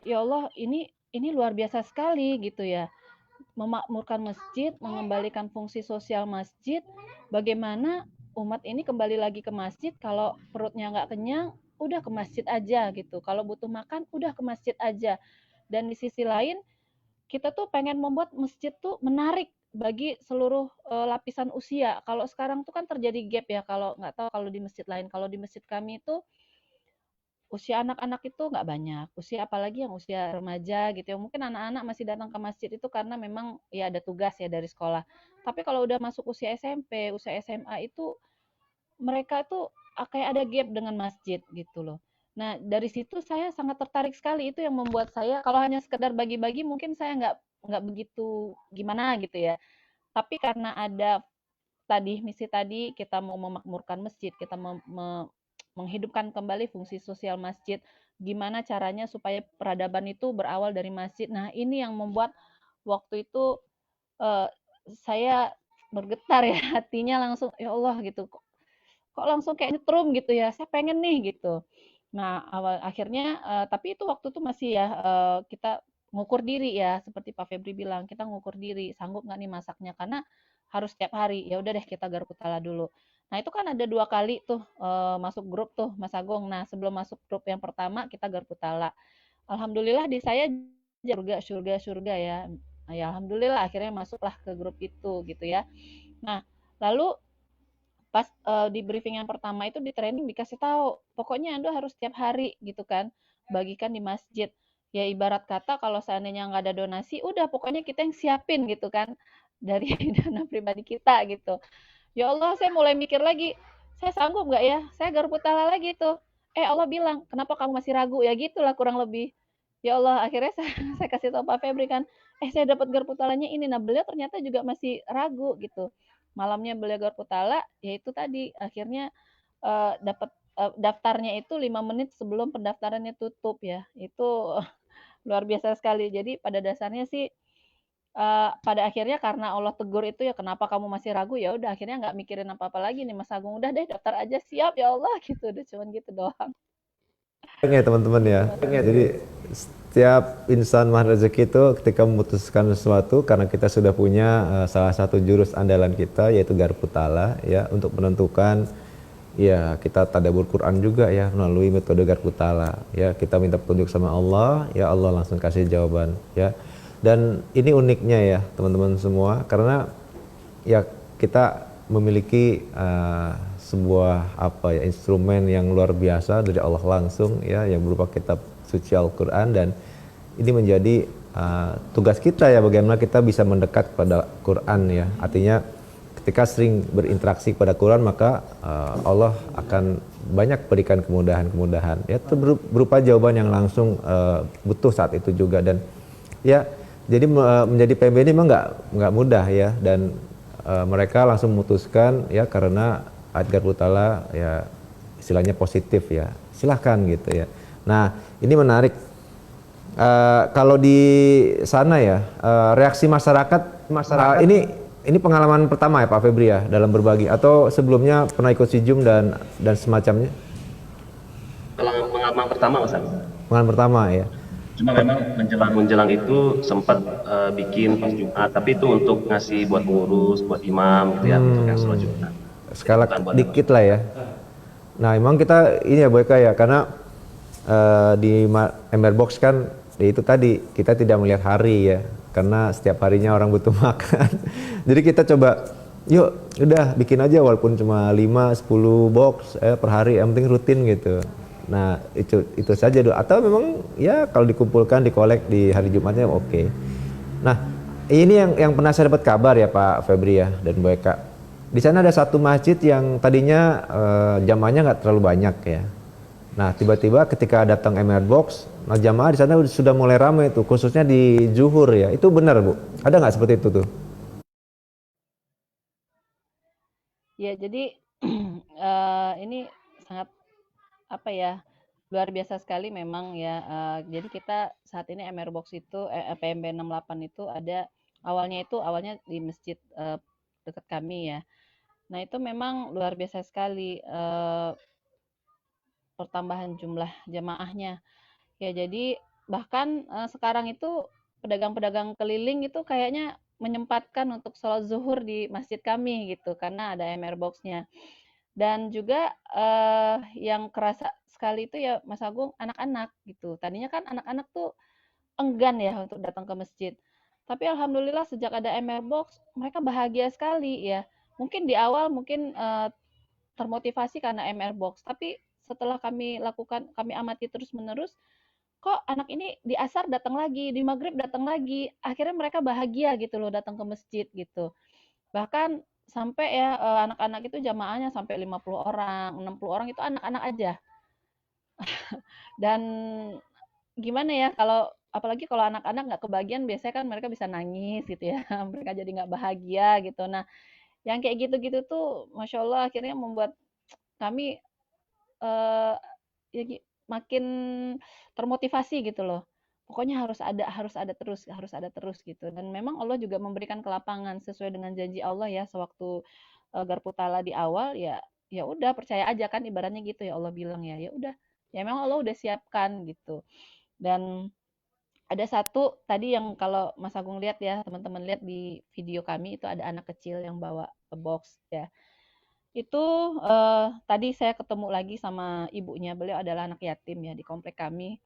ya Allah ini luar biasa sekali gitu ya. Memakmurkan masjid, mengembalikan fungsi sosial masjid, bagaimana umat ini kembali lagi ke masjid, kalau perutnya nggak kenyang, udah ke masjid aja gitu. Kalau butuh makan, udah ke masjid aja. Dan di sisi lain, kita tuh pengen membuat masjid tuh menarik bagi seluruh lapisan usia. Kalau sekarang tuh kan terjadi gap ya, kalau nggak tahu kalau di masjid lain. Kalau di masjid kami itu usia anak-anak itu nggak banyak, usia apalagi yang usia remaja gitu ya, mungkin anak-anak masih datang ke masjid itu karena memang ya ada tugas ya dari sekolah. Tapi kalau udah masuk usia SMP, usia SMA itu mereka itu kayak ada gap dengan masjid gitu loh. Nah dari situ saya sangat tertarik sekali, itu yang membuat saya kalau hanya sekedar bagi-bagi mungkin saya nggak begitu gimana gitu ya. Tapi karena ada tadi misi tadi kita mau memakmurkan masjid, kita menghidupkan kembali fungsi sosial masjid. Gimana caranya supaya peradaban itu berawal dari masjid. Nah, ini yang membuat waktu itu eh, saya bergetar ya hatinya langsung ya Allah gitu. Kok langsung kayak nyetrum gitu ya. Saya pengen nih gitu. Nah, awal akhirnya tapi itu waktu itu masih ya kita ngukur diri ya seperti Pak Febri bilang, kita ngukur diri sanggup nggak nih masaknya karena harus setiap hari. Ya udah deh kita garpu tala dulu. Nah, itu kan ada 2 kali tuh masuk grup tuh Mas Agung. Nah, sebelum masuk grup yang pertama kita garpu tala. Alhamdulillah di saya surga ya. Ya alhamdulillah akhirnya masuklah ke grup itu gitu ya. Nah, lalu pas di briefing yang pertama itu di training dikasih tahu, pokoknya Anda harus setiap hari gitu kan, bagikan di masjid. Ya ibarat kata kalau seandainya nggak ada donasi, udah pokoknya kita yang siapin gitu kan dari dana pribadi kita gitu. Ya Allah, saya mulai mikir lagi, saya sanggup nggak ya? Saya garpu tala lagi tuh. Allah bilang, kenapa kamu masih ragu? Ya gitulah kurang lebih. Ya Allah, akhirnya saya kasih tahu Pak Febri kan, saya dapat garpu talanya ini. Nah, beliau ternyata juga masih ragu gitu. Malamnya beliau garpu tala, ya itu tadi, akhirnya dapat daftarnya itu 5 menit sebelum pendaftarannya tutup ya. Itu luar biasa sekali. Jadi pada dasarnya sih pada akhirnya karena Allah tegur itu ya, "Kenapa kamu masih ragu?" Ya udah akhirnya nggak mikirin apa-apa lagi nih Mas Agung, "Udah deh daftar aja, siap ya Allah," gitu, udah cuman gitu doang. Ya teman-teman ya. Jadi setiap insan mahal rezeki itu ketika memutuskan sesuatu karena kita sudah punya salah satu jurus andalan kita yaitu garpu tala ya untuk menentukan ya kita tadabbur Quran juga ya melalui metode garpu tala ya kita minta petunjuk sama Allah ya Allah langsung kasih jawaban ya. Dan ini uniknya ya teman-teman semua karena ya kita memiliki sebuah apa ya instrumen yang luar biasa dari Allah langsung ya yang berupa kitab suci Al-Qur'an dan ini menjadi tugas kita ya bagaimana kita bisa mendekat kepada Quran ya. Artinya ketika sering berinteraksi kepada Quran maka Allah akan banyak berikan kemudahan-kemudahan ya berupa jawaban yang langsung butuh saat itu juga dan ya jadi menjadi PMB ini memang nggak mudah ya dan mereka langsung memutuskan ya karena ayat garpu tala ya istilahnya positif ya silahkan gitu ya. Nah ini menarik kalau di sana ya reaksi masyarakat ini pengalaman pertama ya Pak Febri ya dalam berbagi atau sebelumnya pernah ikut Sijum dan semacamnya? pengaman pertama Mas Agung. Pengaman pertama ya. Cuma memang menjelang itu sempat bikin pas Jumat, tapi itu untuk ngasih buat pengurus, buat imam gitu ya, untuk yang sholat Jumat. Skala Bukan buat dikit lah ya. Nah, emang kita ini ya Boyka ya, karena di Ember Box kan ya itu tadi kita tidak melihat hari ya, karena setiap harinya orang butuh makan. Jadi kita coba, yuk udah bikin aja walaupun cuma 5-10 box per hari, yang penting rutin gitu. Nah itu saja dulu. Atau memang ya kalau dikumpulkan dikolek di hari Jumatnya oke. Nah ini yang pernah saya dapat kabar ya Pak Febri ya dan Bu Eka. Di sana ada satu masjid yang tadinya jamaahnya nggak terlalu banyak ya. Nah tiba-tiba ketika datang Emerald Box, nah jamaah di sana sudah mulai ramai tuh, khususnya di zuhur ya. Itu benar Bu? Ada nggak seperti itu tuh? Ya, jadi ini sangat apa ya, luar biasa sekali memang ya. Jadi kita saat ini MR Box itu PMB 68 itu awalnya di masjid dekat kami ya. Nah, itu memang luar biasa sekali pertambahan jumlah jamaahnya. Ya, jadi bahkan sekarang itu pedagang-pedagang keliling itu kayaknya menyempatkan untuk sholat zuhur di masjid kami gitu karena ada MR Box-nya. Dan juga yang kerasa sekali itu ya Mas Agung, anak-anak gitu. Tadinya kan anak-anak tuh enggan ya untuk datang ke masjid. Tapi alhamdulillah sejak ada MR Box, mereka bahagia sekali ya. Mungkin di awal mungkin termotivasi karena MR Box, tapi setelah kami amati terus-menerus, kok anak ini di asar datang lagi, di maghrib datang lagi. Akhirnya mereka bahagia gitu loh datang ke masjid gitu. Bahkan sampai ya anak-anak itu jamaahnya sampai 50 orang, 60 orang itu anak-anak aja. Dan gimana ya kalau apalagi kalau anak-anak nggak kebagian biasanya kan mereka bisa nangis gitu ya. Mereka jadi nggak bahagia gitu. Nah, yang kayak gitu-gitu tuh Masya Allah akhirnya membuat kami eh ya makin termotivasi gitu loh. Pokoknya harus ada terus gitu. Dan memang Allah juga memberikan kelapangan sesuai dengan janji Allah ya sewaktu Garputala di awal ya ya udah percaya aja kan ibaratnya gitu ya Allah bilang ya ya udah ya memang Allah udah siapkan gitu. Dan ada satu tadi yang kalau Mas Agung lihat ya teman-teman lihat di video kami itu ada anak kecil yang bawa box ya. Itu tadi saya ketemu lagi sama ibunya. Beliau adalah anak yatim ya di komplek kami.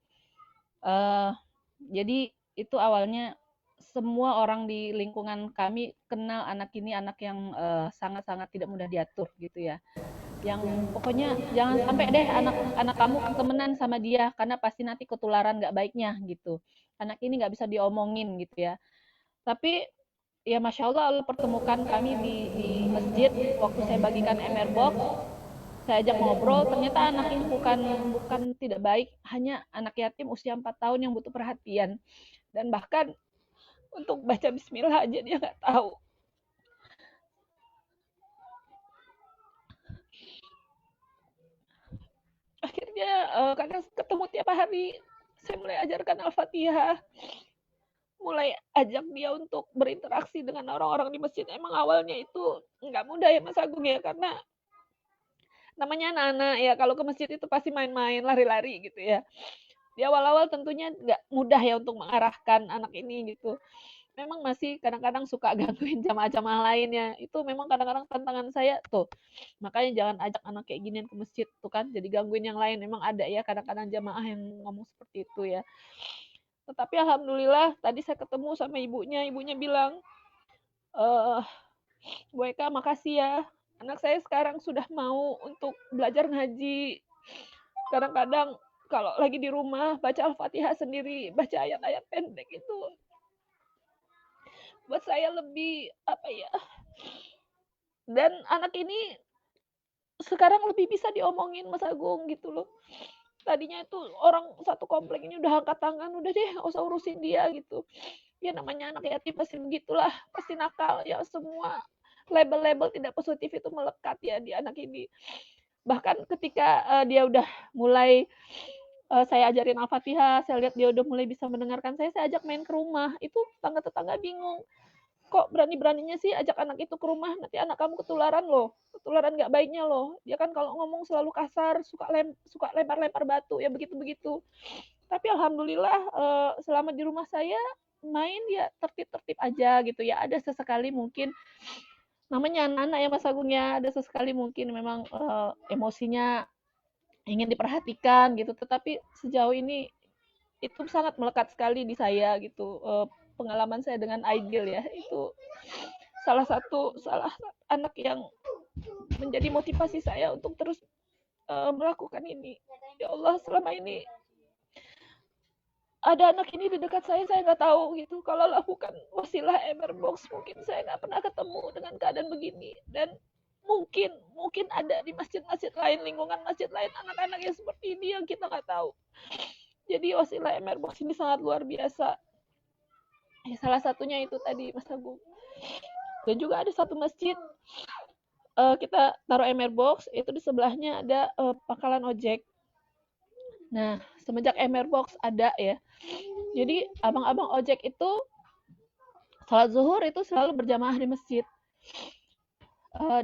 Eh, jadi itu awalnya semua orang di lingkungan kami kenal anak ini anak yang sangat-sangat tidak mudah diatur gitu ya. Yang pokoknya jangan sampai deh anak-anak kamu temenan sama dia karena pasti nanti ketularan nggak baiknya gitu. Anak ini nggak bisa diomongin gitu ya. Tapi ya Masya Allah Allah pertemukan kami di masjid waktu saya bagikan MR Box. Saya ajak ngobrol, ternyata anak ini bukan tidak baik, hanya anak yatim usia 4 tahun yang butuh perhatian. Dan bahkan untuk baca bismillah aja dia nggak tahu. Akhirnya karena ketemu tiap hari, saya mulai ajarkan Al-Fatihah, mulai ajak dia untuk berinteraksi dengan orang-orang di masjid. Emang awalnya itu nggak mudah ya Mas Agung ya, karena namanya anak-anak ya kalau ke masjid itu pasti main-main, lari-lari gitu ya. Di awal-awal tentunya nggak mudah ya untuk mengarahkan anak ini gitu. Memang masih kadang-kadang suka gangguin jamaah-jamaah lainnya. Itu memang kadang-kadang tantangan saya tuh. Makanya jangan ajak anak kayak ginian ke masjid tuh kan. Jadi gangguin yang lain. Memang ada ya kadang-kadang jamaah yang ngomong seperti itu ya. Tetapi alhamdulillah tadi saya ketemu sama ibunya. Ibunya bilang, Bu Eka makasih ya. Anak saya sekarang sudah mau untuk belajar ngaji. Kadang-kadang kalau lagi di rumah baca Al-Fatihah sendiri, baca ayat-ayat pendek itu buat saya lebih apa ya. Dan anak ini sekarang lebih bisa diomongin Mas Agung gitu loh. Tadinya itu orang satu komplek ini udah angkat tangan, udah deh gak usah urusin dia gitu. Ya namanya anak yatim pasti begitulah, pasti nakal ya, semua label-label tidak positif itu melekat ya di anak ini. Bahkan ketika dia udah mulai saya ajarin Al-Fatihah, saya lihat dia udah mulai bisa mendengarkan saya ajak main ke rumah. Itu tetangga-tetangga bingung. kok berani-beraninya sih ajak anak itu ke rumah, nanti anak kamu ketularan loh, ketularan nggak baiknya loh. Dia kan kalau ngomong selalu kasar, suka lempar-lempar batu, ya begitu-begitu. Tapi alhamdulillah selama di rumah saya main ya tertib-tertib aja gitu ya. Ada sesekali mungkin namanya anak-anak ya Mas Agung ya, ada sesekali mungkin memang emosinya ingin diperhatikan gitu. Tetapi sejauh ini itu sangat melekat sekali di saya gitu. Pengalaman saya dengan Aidil ya, itu salah anak yang menjadi motivasi saya untuk terus melakukan ini. Ya Allah, selama ini ada anak ini di dekat saya nggak tahu gitu. Kalau lakukan wasilah MR Box, mungkin saya nggak pernah ketemu dengan keadaan begini. Dan mungkin ada di masjid-masjid lain, lingkungan masjid lain, anak-anak yang seperti ini yang kita nggak tahu. Jadi wasilah MR Box ini sangat luar biasa. Ya, salah satunya itu tadi Mas Agung. Dan juga ada satu masjid kita taruh MR Box, itu di sebelahnya ada pangkalan ojek. Nah, semenjak MR Box ada ya, jadi abang-abang ojek itu sholat zuhur itu selalu berjamaah di masjid.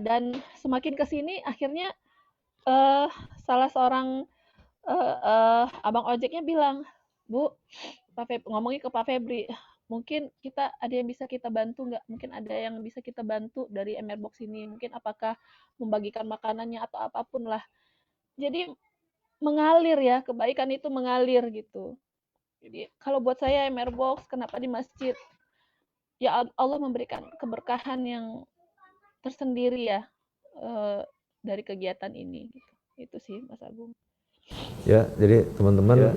Dan semakin kesini akhirnya salah seorang abang ojeknya bilang, Bu, ngomongin ke Pak Febri, mungkin kita ada yang bisa kita bantu nggak? Mungkin ada yang bisa kita bantu dari MR Box ini. Mungkin apakah membagikan makanannya atau apapun lah. Jadi mengalir ya, kebaikan itu mengalir gitu. Jadi kalau buat saya MR Box, kenapa di masjid? Ya Allah memberikan keberkahan yang tersendiri ya dari kegiatan ini. Gitu. Itu sih Mas Agung. Ya, jadi teman-teman,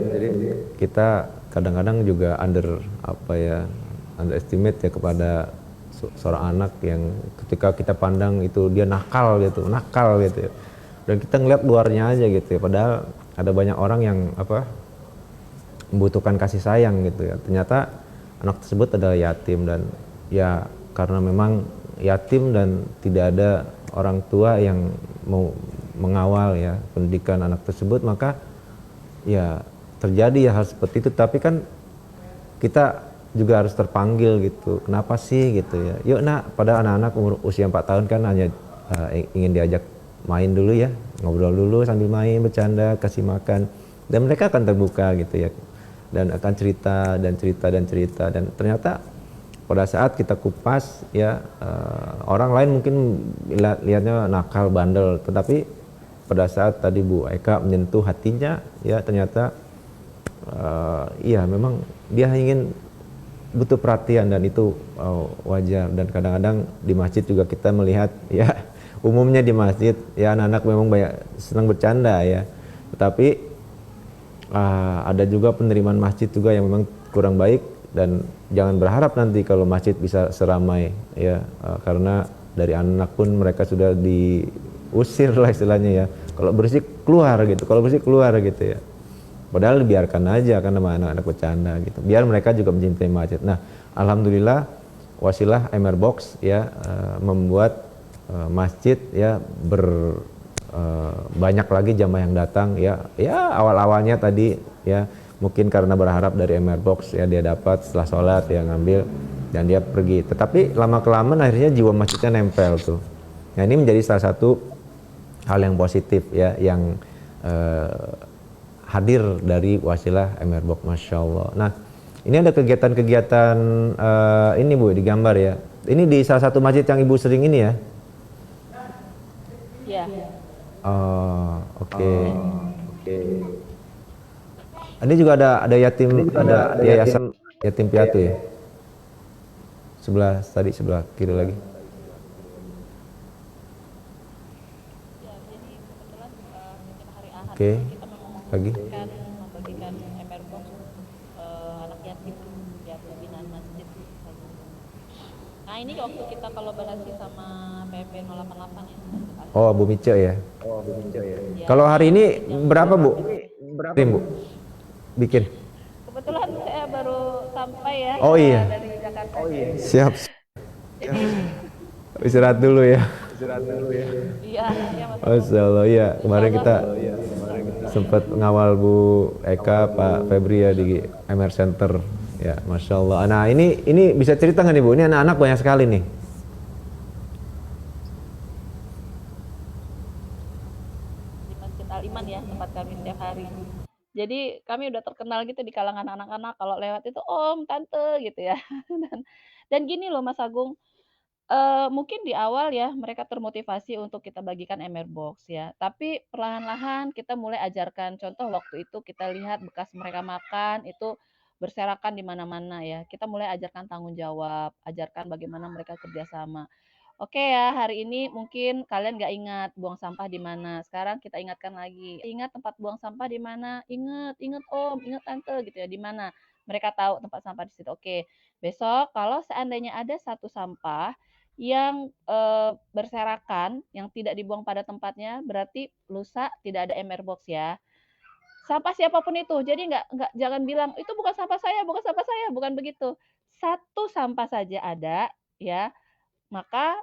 kita kadang-kadang juga underestimate ya kepada seorang anak yang ketika kita pandang itu dia nakal gitu ya. Dan kita ngeliat luarnya aja gitu ya, padahal ada banyak orang yang membutuhkan kasih sayang gitu ya. Ternyata anak tersebut adalah yatim, dan ya karena memang yatim dan tidak ada orang tua yang mau mengawal ya pendidikan anak tersebut, maka ya terjadi ya hal seperti itu. Tapi kan kita juga harus terpanggil gitu, kenapa sih gitu ya, yuk nak, pada anak-anak umur usia 4 tahun kan hanya ingin diajak main dulu ya, ngobrol dulu sambil main, bercanda, kasih makan, dan mereka akan terbuka gitu ya, dan akan cerita dan ternyata pada saat kita kupas ya, orang lain mungkin lihatnya nakal, bandel, tetapi pada saat tadi Bu Eka menyentuh hatinya ya, ternyata iya memang dia ingin butuh perhatian, dan itu wajar. Dan kadang-kadang di masjid juga kita melihat ya, umumnya di masjid ya anak-anak memang banyak senang bercanda ya, tetapi ada juga penerimaan masjid juga yang memang kurang baik. Dan jangan berharap nanti kalau masjid bisa seramai ya, karena dari anak pun mereka sudah diusir lah istilahnya ya, kalau berisik keluar gitu ya, padahal dibiarkan aja kan sama anak-anak bercanda gitu, biar mereka juga mencintai masjid. Nah, alhamdulillah wasilah MR Box ya membuat masjid ya banyak lagi jamaah yang datang ya awal-awalnya tadi ya mungkin karena berharap dari MR Box ya, dia dapat setelah sholat dia ngambil dan dia pergi, tetapi lama-kelamaan akhirnya jiwa masjidnya nempel tuh. Nah, ini menjadi salah satu hal yang positif ya, yang hadir dari wasilah MR Box, Masya Allah. Nah, ini ada kegiatan-kegiatan ini Bu, di gambar ya, ini di salah satu masjid yang Ibu sering ini ya. Ya. Oh, oke. Ini juga ada yatim, ada yayasan yatim piatu ya. Sebelah kiri lagi. Ya, jadi kebetulan setiap hari Ahad Oke. kita Lagi. membagikan MR Box anak yatim binaan masjid. Nah, ini waktu kita kolaborasi sama PP 088 ya. Oh, Bu Mice ya. Kalau hari ini berapa Bu? Bu bikin. Kebetulan saya baru sampai ya Oh iya. dari Jakarta. Siap. Istirahat dulu ya. Iya, Mas. Masya Allah ya. Kemarin kita sempat ngawal Bu Eka, Pak Febri ya di MR Center Ya, Masya Allah. Nah, ini bisa cerita nggak nih Bu? Ini anak-anak banyak sekali nih. Di Masjid Al Iman ya, tempat kami setiap hari. Jadi kami udah terkenal gitu di kalangan anak-anak kalau lewat itu om, tante gitu ya. Dan dan gini loh Mas Agung, mungkin di awal ya mereka termotivasi untuk kita bagikan ember box ya, tapi perlahan-lahan kita mulai ajarkan. Contoh waktu itu kita lihat bekas mereka makan itu berserakan di mana-mana ya. Kita mulai ajarkan tanggung jawab, ajarkan bagaimana mereka kerjasama. Oke ya, hari ini mungkin kalian nggak ingat buang sampah di mana. Sekarang kita ingatkan lagi. Ingat tempat buang sampah di mana? Ingat, ingat Om, ingat Tante gitu ya, di mana? Mereka tahu tempat sampah di situ. Oke. Besok kalau seandainya ada satu sampah yang berserakan, yang tidak dibuang pada tempatnya, berarti lusa tidak ada ember box ya. Sampah siapapun itu. Jadi nggak jangan bilang itu bukan sampah saya, bukan sampah saya, bukan begitu. Satu sampah saja ada ya, maka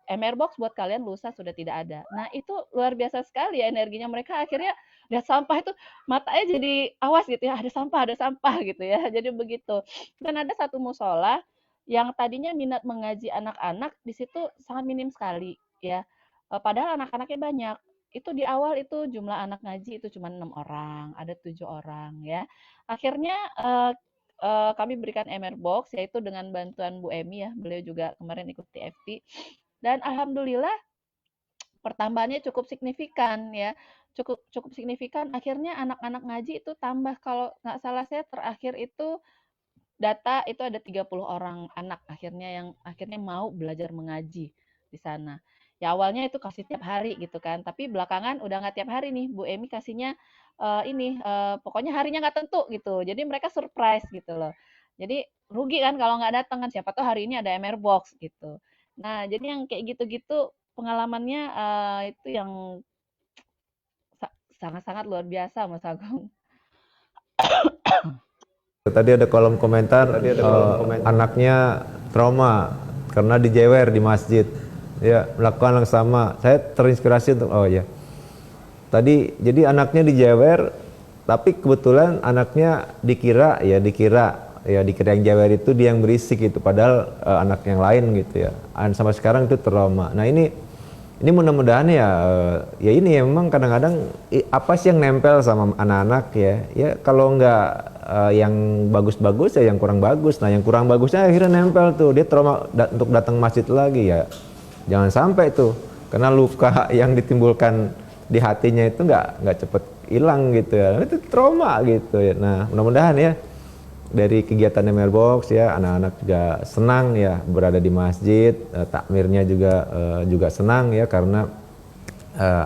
MR box buat kalian lusa sudah tidak ada. Nah, itu luar biasa sekali ya energinya mereka akhirnya lihat sampah itu matanya jadi awas gitu ya, ada sampah gitu ya. Jadi begitu. Dan ada satu musola yang tadinya minat mengaji anak-anak di situ sangat minim sekali ya. Padahal anak-anaknya banyak. Itu di awal itu jumlah anak ngaji itu cuma 6 orang, ada 7 orang ya. Akhirnya kami berikan MR box yaitu dengan bantuan Bu Emi ya. Beliau juga kemarin ikut TFT dan alhamdulillah pertambahannya cukup signifikan ya. Cukup signifikan akhirnya anak-anak ngaji itu tambah kalau nggak salah saya terakhir itu data itu ada 30 orang anak akhirnya mau belajar mengaji di sana. Ya awalnya itu kasih tiap hari gitu kan, tapi belakangan udah nggak tiap hari nih Bu Emi kasihnya pokoknya harinya nggak tentu gitu. Jadi mereka surprise gitu loh. Jadi rugi kan kalau nggak datang kan siapa tahu hari ini ada MR box gitu. Nah, jadi yang kayak gitu-gitu pengalamannya itu yang sangat-sangat luar biasa Mas Agung. Tadi ada kolom komentar, anaknya trauma karena dijewer di masjid. Ya, melakukan hal yang sama. Saya terinspirasi untuk tadi jadi anaknya dijewer, tapi kebetulan anaknya dikira yang jewer itu dia yang berisik gitu, padahal anak yang lain gitu ya. Sampai sekarang itu trauma. Nah ini mudah-mudahan ya ini ya memang kadang-kadang apa sih yang nempel sama anak-anak ya kalau nggak yang bagus-bagus ya yang kurang bagus. Nah yang kurang bagusnya akhirnya nempel tuh, dia trauma untuk datang masjid lagi ya. Jangan sampai tuh, karena luka yang ditimbulkan di hatinya itu nggak cepet hilang gitu ya, itu trauma gitu ya. Nah mudah-mudahan ya dari kegiatan MR Box ya anak-anak juga senang ya berada di masjid, takmirnya juga senang ya karena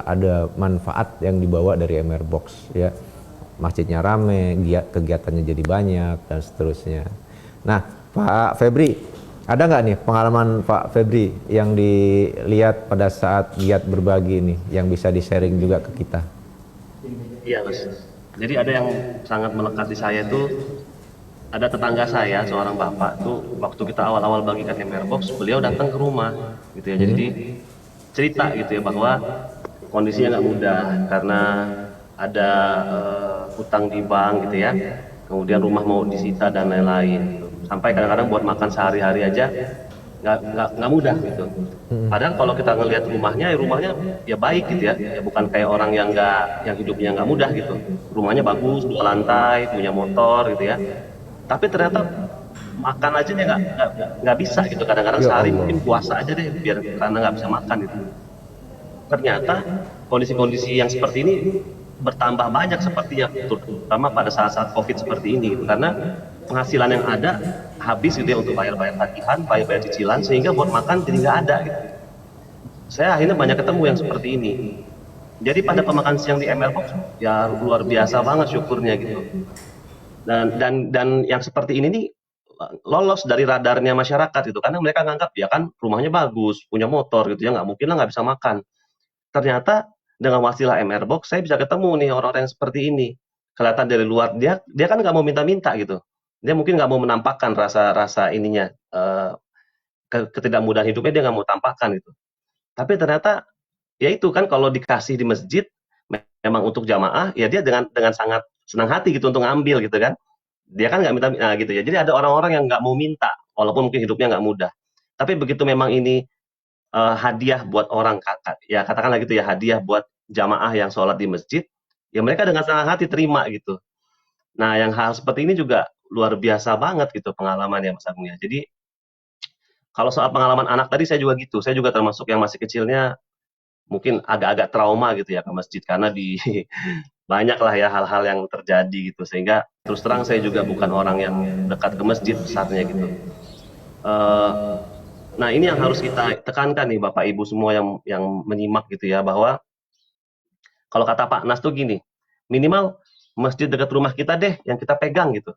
ada manfaat yang dibawa dari MR Box ya. Masjidnya rame, kegiatannya jadi banyak dan seterusnya. Nah Pak Febri, ada nggak nih pengalaman Pak Febri yang dilihat pada saat giat berbagi nih yang bisa di-sharing juga ke kita? Iya Mas. Jadi ada yang sangat melekat di saya tuh, ada tetangga saya seorang bapak tuh waktu kita awal-awal bagikan MR Box, beliau datang ke rumah gitu ya. Jadi cerita gitu ya bahwa kondisinya nggak mudah karena ada utang di bank gitu ya. Kemudian rumah mau disita dan lain-lain. Sampai kadang-kadang buat makan sehari-hari aja nggak mudah gitu. Padahal kalau kita ngelihat rumahnya ya baik gitu ya. Ya bukan kayak orang yang hidupnya nggak mudah gitu. Rumahnya bagus, 2 lantai, punya motor gitu ya. Tapi ternyata makan aja dia nggak bisa gitu. Kadang-kadang sehari mungkin puasa aja deh biar karena nggak bisa makan gitu. Ternyata kondisi-kondisi yang seperti ini bertambah banyak sepertinya, terutama pada saat-saat COVID seperti ini gitu. Karena penghasilan yang ada habis gitu ya untuk bayar-bayar tagihan, bayar-bayar cicilan, sehingga buat makan jadi nggak ada gitu. Saya akhirnya banyak ketemu yang seperti ini. Jadi pada pemakan siang di MR Box ya luar biasa banget syukurnya gitu. Dan yang seperti ini nih lolos dari radarnya masyarakat gitu, karena mereka nganggap ya kan rumahnya bagus, punya motor gitu ya, nggak mungkin lah nggak bisa makan. Ternyata dengan wasilah MR Box saya bisa ketemu nih orang-orang yang seperti ini. Kelihatan dari luar dia kan nggak mau minta-minta gitu. Dia mungkin nggak mau menampakkan rasa ininya, ketidakmudahan hidupnya dia nggak mau tampakkan gitu. Tapi ternyata ya itu kan kalau dikasih di masjid memang untuk jamaah ya dia dengan sangat senang hati gitu untuk ngambil gitu kan. Dia kan nggak minta, nah gitu ya. Jadi ada orang-orang yang nggak mau minta, walaupun mungkin hidupnya nggak mudah. Tapi begitu memang ini hadiah buat orang, ya katakanlah gitu ya, hadiah buat jamaah yang sholat di masjid, ya mereka dengan senang hati terima gitu. Nah, yang hal seperti ini juga luar biasa banget gitu pengalaman ya Mas Agung ya. Jadi kalau soal pengalaman anak tadi saya juga gitu, saya juga termasuk yang masih kecilnya mungkin agak-agak trauma gitu ya ke masjid karena di banyak lah ya hal-hal yang terjadi gitu sehingga terus terang saya juga bukan orang yang dekat ke masjid besarnya gitu. Eh, nah ini yang harus kita tekankan nih Bapak Ibu semua yang menyimak gitu ya bahwa kalau kata Pak Nas tuh gini, minimal masjid dekat rumah kita deh yang kita pegang gitu.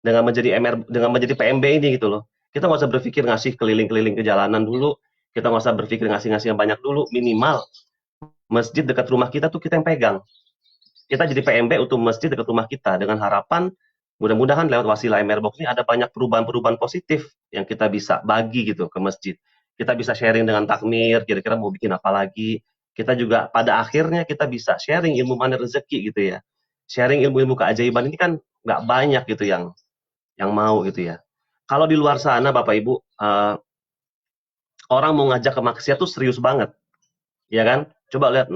Dengan menjadi PMB ini gitu loh. Kita nggak usah berpikir ngasih keliling-keliling ke jalanan dulu, kita nggak usah berpikir ngasih-ngasih yang banyak dulu, minimal masjid dekat rumah kita tuh kita yang pegang. Kita jadi PMB untuk masjid dekat rumah kita dengan harapan mudah-mudahan lewat wasilah MR Box ini ada banyak perubahan-perubahan positif yang kita bisa bagi gitu ke masjid. Kita bisa sharing dengan takmir, kira-kira mau bikin apa lagi. Kita juga pada akhirnya kita bisa sharing ilmu mana rezeki gitu ya. Sharing ilmu-ilmu keajaiban ini kan nggak banyak gitu yang mau gitu ya. Kalau di luar sana Bapak Ibu, orang mau ngajak ke maksiat tuh serius banget, ya kan? Coba lihat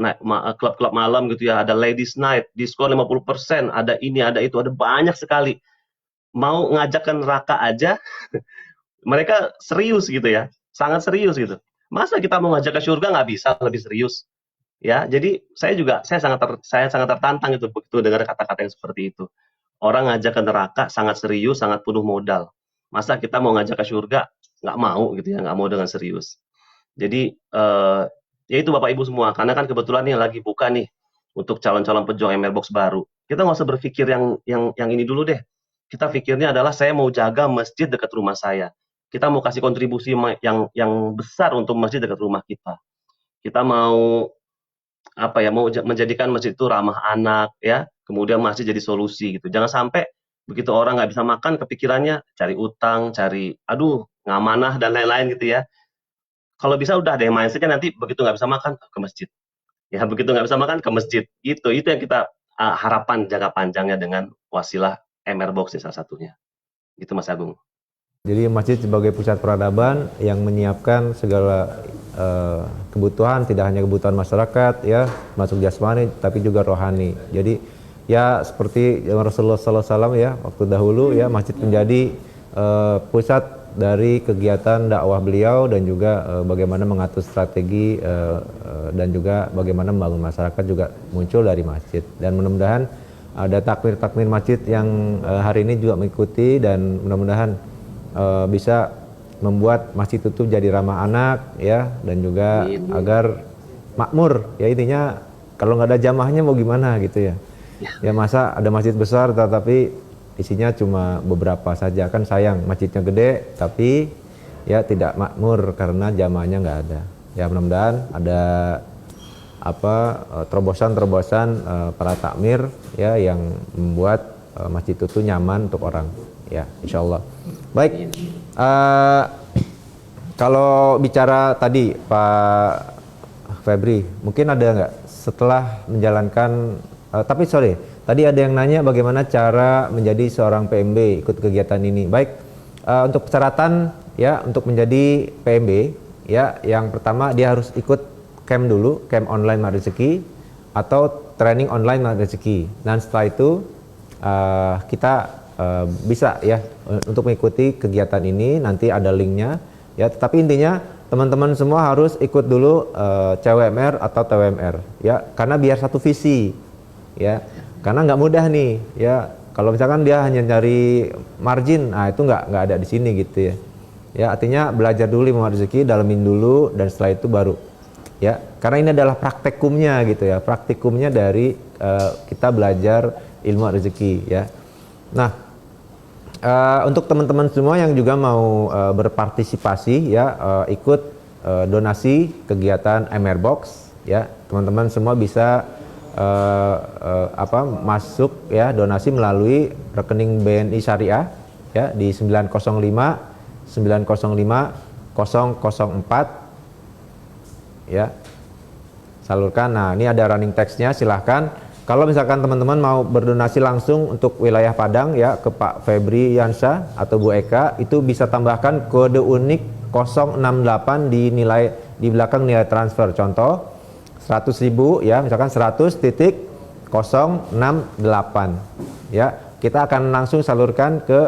klub-klub malam gitu ya, ada ladies night, diskon 50%, ada ini, ada itu, ada banyak sekali. Mau ngajak ke neraka aja, mereka serius gitu ya, sangat serius gitu. Masa kita mau ngajak ke surga nggak bisa lebih serius? Ya, jadi saya sangat tertantang itu begitu dengar kata-kata yang seperti itu. Orang ngajak ke neraka sangat serius, sangat penuh modal. Masa kita mau ngajak ke surga nggak mau gitu ya, nggak mau dengan serius. Jadi ya itu Bapak Ibu semua, karena kan kebetulan nih lagi buka nih untuk calon-calon pejuang MR Box baru. Kita nggak usah berpikir yang ini dulu deh. Kita pikirnya adalah saya mau jaga masjid dekat rumah saya. Kita mau kasih kontribusi yang besar untuk masjid dekat rumah kita. Kita mau apa ya, mau menjadikan masjid itu ramah anak ya, kemudian masjid jadi solusi gitu. Jangan sampai begitu orang nggak bisa makan kepikirannya cari utang, cari aduh ngamanah dan lain-lain gitu ya. Kalau bisa udah deh mindsetnya nanti begitu nggak bisa makan ke masjid. Ya begitu nggak bisa makan ke masjid. Itu yang kita harapan jangka panjangnya dengan wasilah MR Box salah satunya. Itu Mas Agung. Jadi masjid sebagai pusat peradaban yang menyiapkan segala kebutuhan, tidak hanya kebutuhan masyarakat ya, masuk jasmani tapi juga rohani. Jadi ya seperti Rasulullah SAW ya waktu dahulu ya, masjid menjadi pusat dari kegiatan dakwah beliau dan juga bagaimana mengatur strategi dan juga bagaimana membangun masyarakat juga muncul dari masjid. Dan mudah-mudahan ada takmir-takmir masjid yang hari ini juga mengikuti dan mudah-mudahan bisa membuat masjid itu jadi ramah anak ya, dan juga agar makmur ya, intinya kalau nggak ada jamaahnya mau gimana gitu ya. Ya masa ada masjid besar tetapi isinya cuma beberapa saja, kan sayang. Masjidnya gede tapi ya tidak makmur karena jamaahnya nggak ada. Ya mudah-mudahan ada terobosan-terobosan para takmir ya yang membuat masjid itu nyaman untuk orang ya, insyaallah. Baik, kalau bicara tadi Pak Febri, mungkin ada nggak setelah menjalankan tadi ada yang nanya bagaimana cara menjadi seorang PMB ikut kegiatan ini. Baik, untuk persyaratan ya untuk menjadi PMB ya, yang pertama dia harus ikut camp dulu, camp online Mak Rezeki atau training online Mak Rezeki. Dan setelah itu kita bisa ya untuk mengikuti kegiatan ini, nanti ada linknya ya. Tetapi intinya teman-teman semua harus ikut dulu CWMR atau TWMR ya, karena biar satu visi ya. Karena nggak mudah nih ya, kalau misalkan dia hanya nyari margin, nah itu nggak ada di sini gitu ya. Ya artinya belajar dulu ilmu rezeki, dalamin dulu, dan setelah itu baru ya. Karena ini adalah praktikumnya gitu ya, praktikumnya dari kita belajar ilmu rezeki ya. Nah untuk teman-teman semua yang juga mau berpartisipasi ya, ikut donasi kegiatan MR Box ya, teman-teman semua bisa masuk ya donasi melalui rekening BNI Syariah ya di 905 004 ya, salurkan. Nah ini ada running text-nya, silahkan. kalau misalkan teman-teman mau berdonasi langsung untuk wilayah Padang ya ke Pak Febri Yansyah atau Bu Eka, itu bisa tambahkan kode unik 068 di belakang nilai transfer. Contoh 100.000 ya, misalkan 100.068 ya, kita akan langsung salurkan ke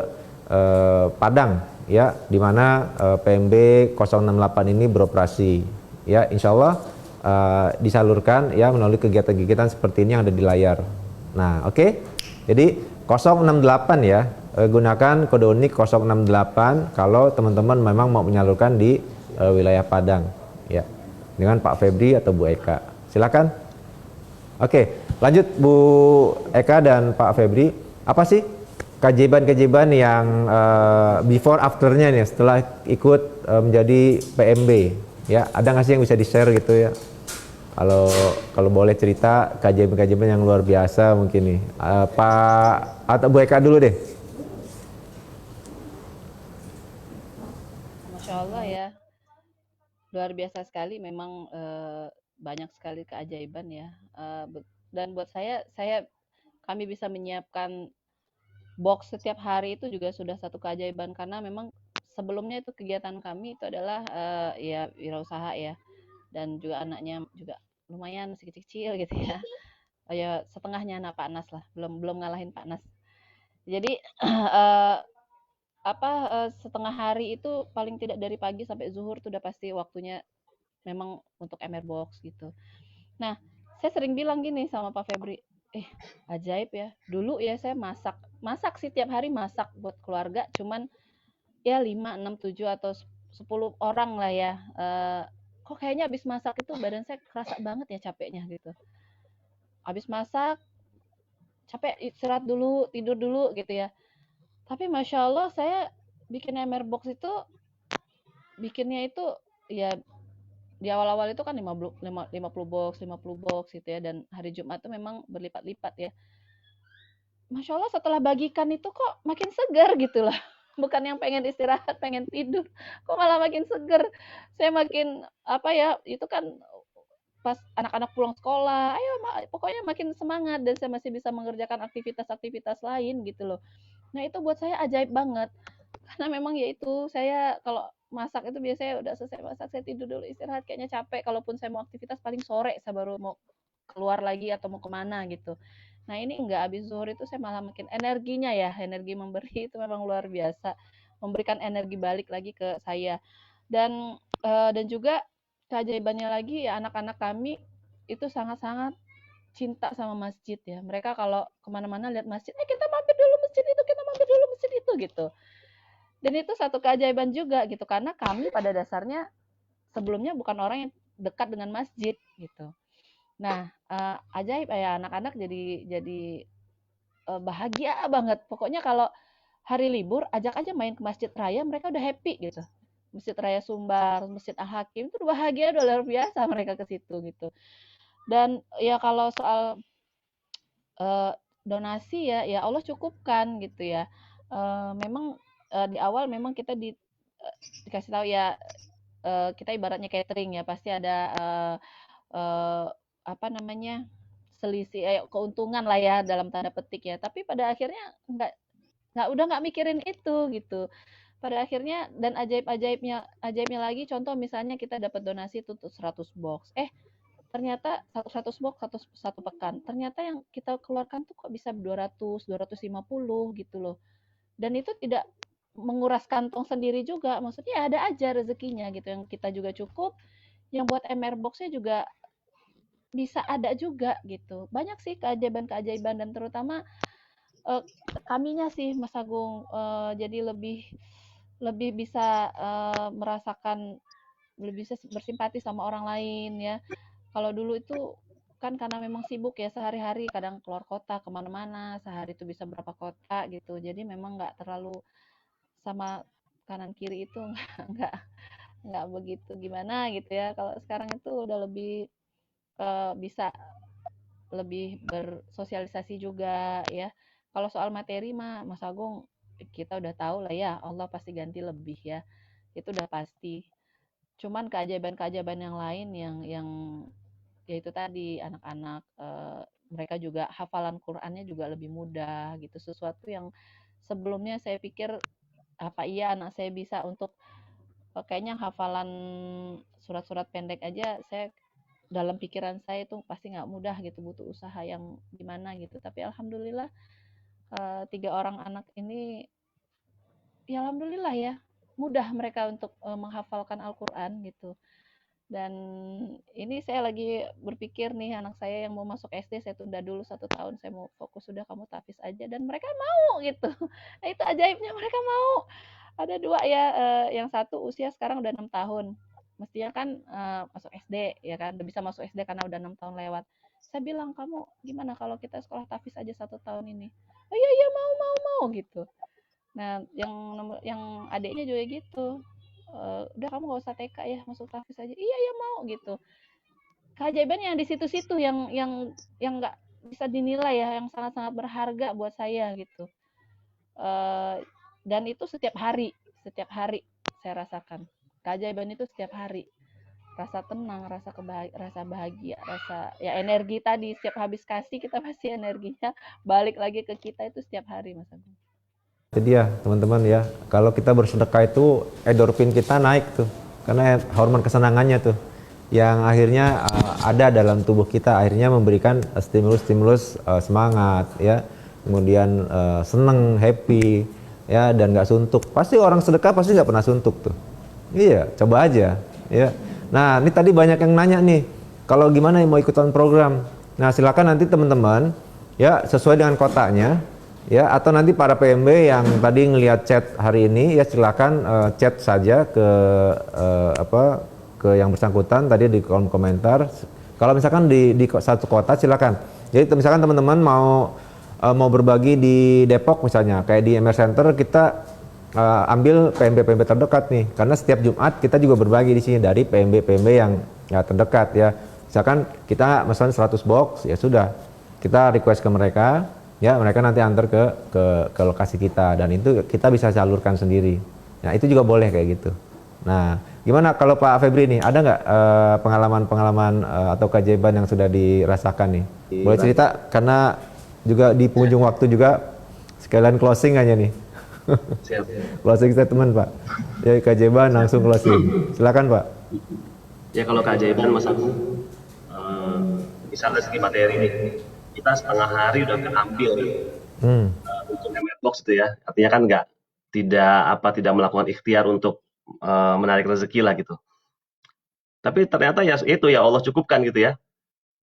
Padang ya, di mana PMB 068 ini beroperasi ya, insya Allah disalurkan ya melalui kegiatan-kegiatan seperti ini yang ada di layar. Nah, oke. Jadi 068 ya, gunakan kode unik 068 kalau teman-teman memang mau menyalurkan di wilayah Padang ya, dengan Pak Febri atau Bu Eka. Silakan. Oke, lanjut Bu Eka dan Pak Febri. Apa sih keajaiban-keajaiban yang before afternya nih setelah ikut menjadi PMB ya? Ada nggak sih yang bisa di-share gitu ya? Kalau boleh cerita keajaiban-keajaiban yang luar biasa mungkin nih. Pak atau Bu Eka dulu deh. Masya Allah ya, luar biasa sekali memang, banyak sekali keajaiban ya, dan buat kami bisa menyiapkan box setiap hari itu juga sudah satu keajaiban, karena memang sebelumnya itu kegiatan kami itu adalah, ya wirausaha ya, dan juga anaknya juga lumayan masih kecil-kecil gitu ya. Oh ya setengahnya anak Pak Nas lah, belum ngalahin Pak Nas. Jadi setengah hari itu paling tidak dari pagi sampai zuhur tuh udah pasti waktunya memang untuk MR box gitu. Nah, saya sering bilang gini sama Pak Febri, ajaib ya. Dulu ya saya masak sih tiap hari masak buat keluarga, cuman ya 5, 6, 7 atau 10 orang lah ya. Kok kayaknya habis masak itu badan saya kerasa banget ya capeknya gitu. Habis masak, capek istirahat dulu, tidur dulu gitu ya. Tapi Masya Allah saya bikin MR box itu, bikinnya itu ya di awal-awal itu kan 50 box gitu ya, dan hari Jumat itu memang berlipat-lipat ya. Masya Allah setelah bagikan itu kok makin segar gitu lah. Bukan yang pengen istirahat, pengen tidur, kok malah makin segar. Saya makin itu kan pas anak-anak pulang sekolah, ayo pokoknya makin semangat dan saya masih bisa mengerjakan aktivitas-aktivitas lain gitu loh. Nah itu buat saya ajaib banget. Karena memang ya itu, saya kalau masak itu biasanya udah selesai masak, saya tidur dulu istirahat, kayaknya capek. Kalaupun saya mau aktivitas paling sore saya baru mau keluar lagi atau mau kemana gitu. Nah ini enggak, habis zuhur itu saya malah makin energinya ya, energi memberi itu memang luar biasa. Memberikan energi balik lagi ke saya. Dan juga keajaibannya lagi ya, anak-anak kami itu sangat-sangat cinta sama masjid ya. Mereka kalau kemana-mana lihat masjid, kita mampir dulu masjid itu, kita mampir dulu masjid itu gitu. Dan itu satu keajaiban juga gitu, karena kami pada dasarnya sebelumnya bukan orang yang dekat dengan masjid gitu. Nah, ajaib ya, anak-anak jadi bahagia banget. Pokoknya kalau hari libur ajak aja main ke Masjid Raya, mereka udah happy gitu. Masjid Raya Sumbar, Masjid Al Hakim itu udah bahagia, udah luar biasa mereka ke situ gitu. Dan ya kalau soal donasi ya Allah cukupkan gitu ya. Memang di awal memang kita dikasih tahu ya, kita ibaratnya catering ya, pasti ada eh, apa namanya, selisih keuntungan lah ya dalam tanda petik ya. Tapi pada akhirnya nggak mikirin itu gitu. Pada akhirnya, dan ajaibnya lagi, contoh misalnya kita dapat donasi itu 100 box. Ternyata 100 box satu pekan. Ternyata yang kita keluarkan tuh kok bisa 200, 250 gitu loh. Dan itu tidak menguras kantong sendiri juga. Maksudnya ada aja rezekinya gitu, yang kita juga cukup, yang buat MR box-nya juga bisa ada juga gitu. Banyak sih keajaiban-keajaiban, dan terutama kaminya sih Mas Agung, jadi lebih lebih bisa merasakan, lebih bisa bersimpati sama orang lain ya. Kalau dulu itu kan karena memang sibuk ya sehari-hari, kadang keluar kota kemana-mana, sehari itu bisa berapa kota gitu. Jadi memang nggak terlalu sama kanan kiri itu nggak nggak begitu gimana gitu ya. Kalau sekarang itu udah lebih bisa lebih bersosialisasi juga ya. Kalau soal materi mah Mas Agung, kita udah tahu lah ya, Allah pasti ganti lebih ya. Itu udah pasti. Cuman keajaiban-keajaiban yang lain yang yaitu tadi anak-anak mereka juga hafalan Qur'annya juga lebih mudah gitu. Sesuatu yang sebelumnya saya pikir apa iya anak saya bisa untuk kayaknya hafalan surat-surat pendek aja saya dalam pikiran saya itu pasti nggak mudah gitu, butuh usaha yang gimana gitu. Tapi alhamdulillah 3 orang anak ini ya alhamdulillah ya mudah mereka untuk menghafalkan Al-Qur'an gitu. Dan ini saya lagi berpikir nih anak saya yang mau masuk SD saya tunda dulu 1 tahun, saya mau fokus sudah kamu tahfiz aja dan mereka mau gitu. Nah itu ajaibnya mereka mau. Ada 2 ya, yang satu usia sekarang udah 6 tahun. Mestinya kan masuk SD ya kan, udah bisa masuk SD karena udah 6 tahun lewat. Saya bilang, "Kamu gimana kalau kita sekolah tahfiz aja 1 tahun ini?" "Oh iya iya mau," gitu. Nah, yang adiknya juga gitu. Udah kamu gak usah TK ya, masuk tahfiz aja. Iya ya mau gitu. Keajaiban yang di situ-situ yang nggak bisa dinilai ya, yang sangat-sangat berharga buat saya gitu. Dan itu setiap hari saya rasakan. Keajaiban itu setiap hari. Rasa tenang, rasa bahagia, rasa ya energi tadi setiap habis kasih kita pasti energinya balik lagi ke kita itu setiap hari Mas Agung. Jadi ya teman-teman ya, kalau kita bersedekah itu endorfin kita naik tuh, karena hormon kesenangannya tuh, yang akhirnya ada dalam tubuh kita, akhirnya memberikan stimulus semangat ya, kemudian seneng, happy ya, dan nggak suntuk. Pasti orang sedekah pasti nggak pernah suntuk tuh. Iya, coba aja ya. Nah ini tadi banyak yang nanya nih, kalau gimana mau ikutan program. Nah silakan nanti teman-teman ya sesuai dengan kotaknya. Ya, atau nanti para PMB yang tadi ngelihat chat hari ini ya silakan chat saja ke ke yang bersangkutan tadi di kolom komentar. Kalau misalkan di satu kota silakan. Jadi misalkan teman-teman mau berbagi di Depok misalnya, kayak di MR Center kita ambil PMB terdekat nih, karena setiap Jumat kita juga berbagi di sini dari PMB yang ya, terdekat ya. Misalkan kita misalnya 100 box ya sudah kita request ke mereka. Ya, mereka nanti antar ke lokasi kita dan itu kita bisa salurkan sendiri. Nah, itu juga boleh kayak gitu. Nah, gimana kalau Pak Febri nih, ada nggak pengalaman-pengalaman atau keajaiban yang sudah dirasakan nih? Boleh cerita karena juga di penghujung waktu juga sekalian closing aja nih. Siap. Closing statement, Pak. Ya, keajaiban langsung closing. Silakan, Pak. Ya kalau keajaiban Mas Agung, misalnya segi materi nih, kita setengah hari udah keambil untuk MR Box itu ya, artinya kan tidak melakukan ikhtiar untuk menarik rezeki lah gitu. Tapi ternyata ya itu ya Allah cukupkan gitu ya.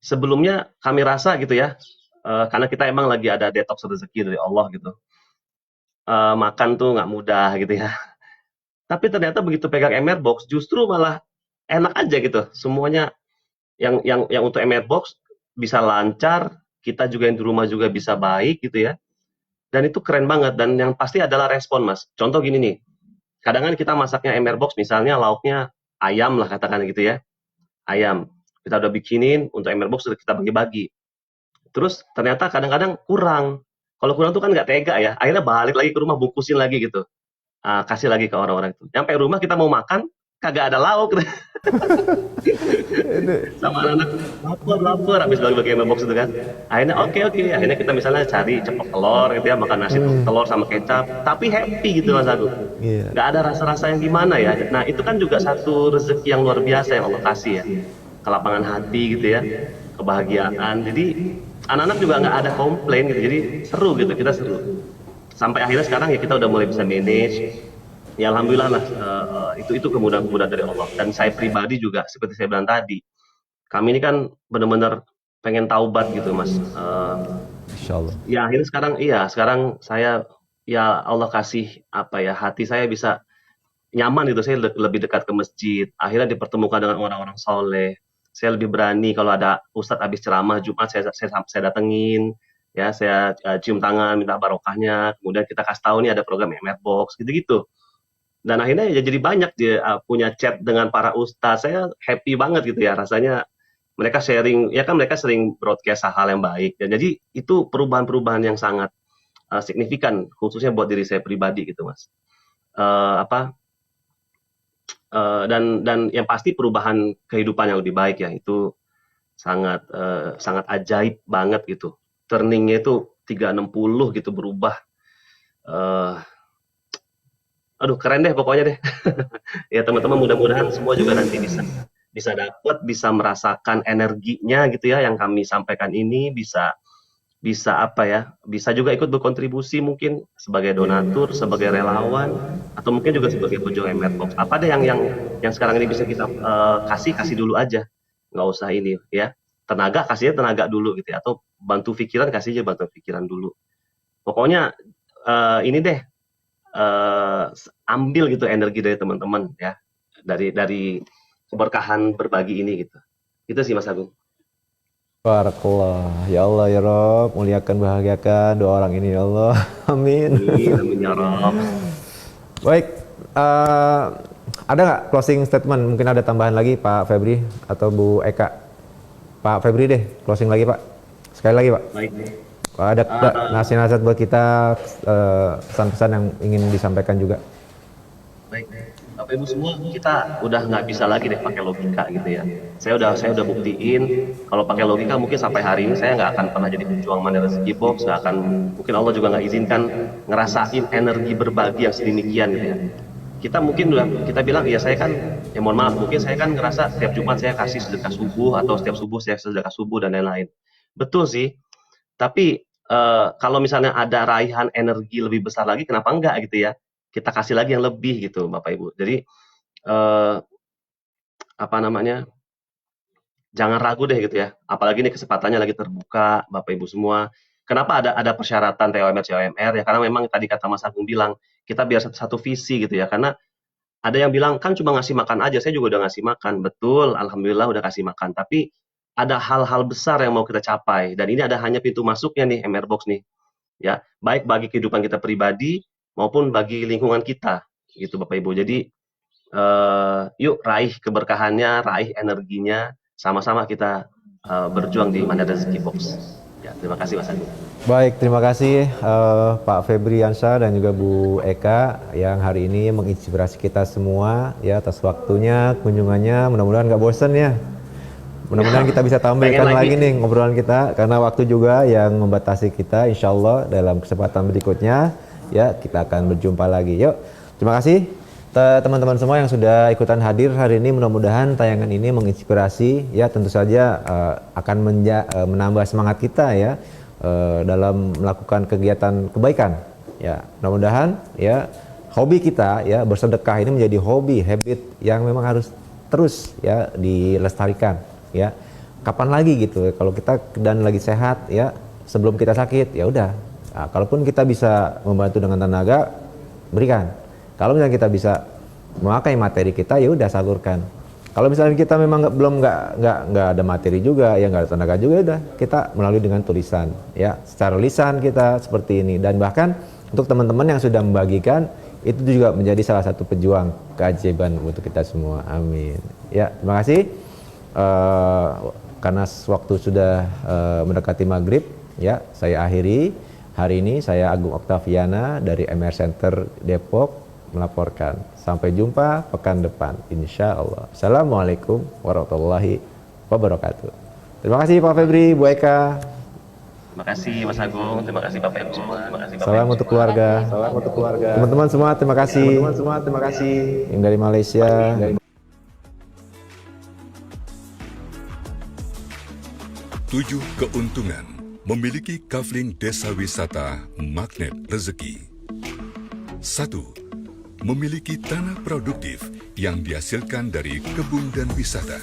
Sebelumnya kami rasa gitu ya, karena kita emang lagi ada detox rezeki dari Allah gitu. Makan tuh nggak mudah gitu ya. Tapi ternyata begitu pegang MR Box justru malah enak aja gitu. Semuanya yang untuk MR Box bisa lancar, kita juga yang di rumah juga bisa baik gitu ya. Dan itu keren banget dan yang pasti adalah respon Mas. Contoh gini nih, kadang kan kita masaknya MR Box misalnya lauknya ayam lah katakan gitu ya. Ayam, kita udah bikinin untuk MR Box kita bagi-bagi. Terus ternyata kadang-kadang kurang. Kalau kurang tuh kan nggak tega ya, akhirnya balik lagi ke rumah bungkusin lagi gitu. Kasih lagi ke orang-orang itu. Nyampe rumah kita mau makan, kagak ada lauk. Sama anak lapar habis bagi-bagi ML box itu kan. Akhirnya oke, akhirnya kita misalnya cari ceplok telur gitu ya, makan nasi telur sama kecap, tapi happy gitu Mas Agung. Nggak ada rasa-rasa yang gimana ya. Nah itu kan juga satu rezeki yang luar biasa yang Allah kasih ya, kelapangan hati gitu ya, kebahagiaan. Jadi anak-anak juga nggak ada komplain gitu, jadi seru gitu, kita seru. Sampai akhirnya sekarang ya kita udah mulai bisa manage. Ya alhamdulillah lah, itu kemudahan-kemudahan dari Allah. Dan saya pribadi juga seperti saya bilang tadi, kami ini kan benar-benar pengen taubat gitu Mas. Insyaallah. Ya akhirnya sekarang saya ya Allah kasih apa ya, hati saya bisa nyaman gitu, saya lebih dekat ke masjid. Akhirnya dipertemukan dengan orang-orang soleh. Saya lebih berani kalau ada ustadz habis ceramah Jumat saya datengin. Ya saya cium tangan minta barokahnya. Kemudian kita kasih tahu nih ada program MR Box gitu-gitu. Dan akhirnya ya jadi banyak dia punya chat dengan para ustadz. Saya happy banget gitu ya rasanya. Mereka sharing, ya kan mereka sering broadcast hal yang baik. Dan jadi itu perubahan-perubahan yang sangat signifikan, khususnya buat diri saya pribadi gitu Mas. Dan yang pasti perubahan kehidupan yang lebih baik ya, itu sangat ajaib banget gitu. Turningnya itu 360 gitu berubah. Eh, Aduh keren deh pokoknya deh. Ya teman-teman mudah-mudahan semua juga nanti bisa dapat, bisa merasakan energinya gitu ya yang kami sampaikan ini, bisa apa ya, bisa juga ikut berkontribusi mungkin sebagai donatur, sebagai relawan, atau mungkin juga sebagai pejuang MRBox. Apa deh yang sekarang ini bisa kita kasih dulu aja, nggak usah ini ya. Tenaga kasihnya tenaga dulu gitu ya, atau bantu pikiran kasih aja bantu pikiran dulu. Pokoknya ini deh ambil gitu energi dari teman-teman ya, dari keberkahan berbagi ini gitu. Itu sih Mas Agung. Barakallah. Ya Allah ya Rob, muliakan bahagiakan dua orang ini ya Allah. Amin. Amin ya Rob. Baik, ada nggak closing statement? Mungkin ada tambahan lagi Pak Febri atau Bu Eka? Pak Febri deh, closing lagi Pak. Sekali lagi Pak. Baik. Ada nasihat-nasihat buat kita, pesan-pesan yang ingin disampaikan juga. Baik, Bapak Ibu semua, kita udah nggak bisa lagi deh pakai logika gitu ya. Saya udah buktiin kalau pakai logika mungkin sampai hari ini saya nggak akan pernah jadi pejuang Money Rezeki Box, nggak akan, mungkin Allah juga nggak izinkan ngerasain energi berbagi yang sedemikian gitu ya. Kita mungkin kita bilang ya saya kan, ya mohon maaf, mungkin saya kan ngerasa setiap Jumat saya kasih sedekah subuh atau setiap subuh saya sedekah subuh dan lain-lain. Betul sih, tapi kalau misalnya ada raihan energi lebih besar lagi, kenapa enggak gitu ya? Kita kasih lagi yang lebih gitu, Bapak Ibu. Jadi apa namanya? Jangan ragu deh gitu ya. Apalagi ini kesempatannya lagi terbuka, Bapak Ibu semua. Kenapa ada persyaratan TOMR ya? Karena memang tadi kata Mas Agung bilang, kita biar satu visi gitu ya. Karena ada yang bilang kan cuma ngasih makan aja, saya juga udah ngasih makan. Betul, alhamdulillah udah kasih makan. Tapi ada hal-hal besar yang mau kita capai, dan ini ada hanya pintu masuknya nih MRBox nih ya, baik bagi kehidupan kita pribadi maupun bagi lingkungan kita gitu Bapak Ibu. Jadi yuk raih keberkahannya, raih energinya, sama-sama kita berjuang di Money Rezeki Box ya. Terima kasih Mas Agung. Baik, terima kasih Pak Febri Ansyah dan juga Bu Eka yang hari ini menginspirasi kita semua ya, atas waktunya, kunjungannya. Mudah-mudahan nggak bosan ya. Mudah-mudahan kita bisa tampilkan lagi nih ngobrolan kita, karena waktu juga yang membatasi kita. Insya Allah dalam kesempatan berikutnya ya kita akan berjumpa lagi. Yuk, terima kasih teman-teman semua yang sudah ikutan hadir hari ini. Mudah-mudahan tayangan ini menginspirasi ya, tentu saja akan menambah semangat kita ya dalam melakukan kegiatan kebaikan ya. Mudah-mudahan ya hobi kita ya bersedekah ini menjadi hobi, habit yang memang harus terus ya dilestarikan ya. Kapan lagi gitu kalau kita dan lagi sehat ya, sebelum kita sakit ya udah. Nah, kalaupun kita bisa membantu dengan tenaga, berikan. Kalau misalnya kita bisa memakai materi kita, ya udah salurkan. Kalau misalnya kita memang nggak ada materi juga, ya nggak ada tenaga juga, ya udah kita melalui dengan tulisan ya, secara lisan kita seperti ini. Dan bahkan untuk teman-teman yang sudah membagikan, itu juga menjadi salah satu pejuang keajaiban untuk kita semua. Amin ya. Terima kasih. Karena waktu sudah mendekati maghrib ya, saya akhiri hari ini. Saya Agung Oktaviana dari MR Center Depok melaporkan. Sampai jumpa pekan depan insya Allah. Assalamualaikum warahmatullahi wabarakatuh. Terima kasih Pak Febri, Bu Eka. Terima kasih Mas Agung, terima kasih Bapak Ibu semua, terima kasih Bapak Salam Ibu untuk semua. keluarga. Salam untuk keluarga. Teman-teman semua terima kasih. Teman-teman semua terima kasih. Yang dari Malaysia. 7 keuntungan memiliki kafling desa wisata Magnet Rezeki. 1. Memiliki tanah produktif yang dihasilkan dari kebun dan wisata.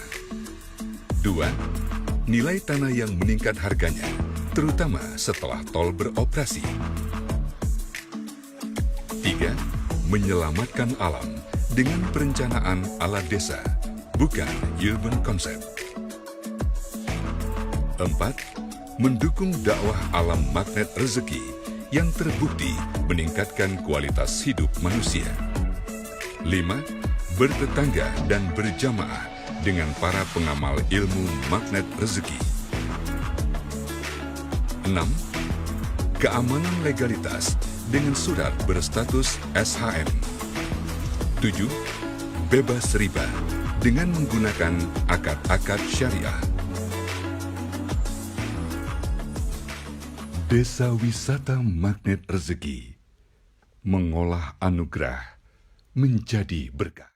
2. Nilai tanah yang meningkat harganya, terutama setelah tol beroperasi. 3. Menyelamatkan alam dengan perencanaan ala desa, bukan urban concept. 4. Mendukung dakwah alam Magnet Rezeki yang terbukti meningkatkan kualitas hidup manusia. 5. Bertetangga dan berjamaah dengan para pengamal ilmu Magnet Rezeki. 6. Keamanan legalitas dengan surat berstatus SHM. 7. Bebas riba dengan menggunakan akad-akad syariah. Desa Wisata Magnet Rezeki mengolah anugerah menjadi berkah.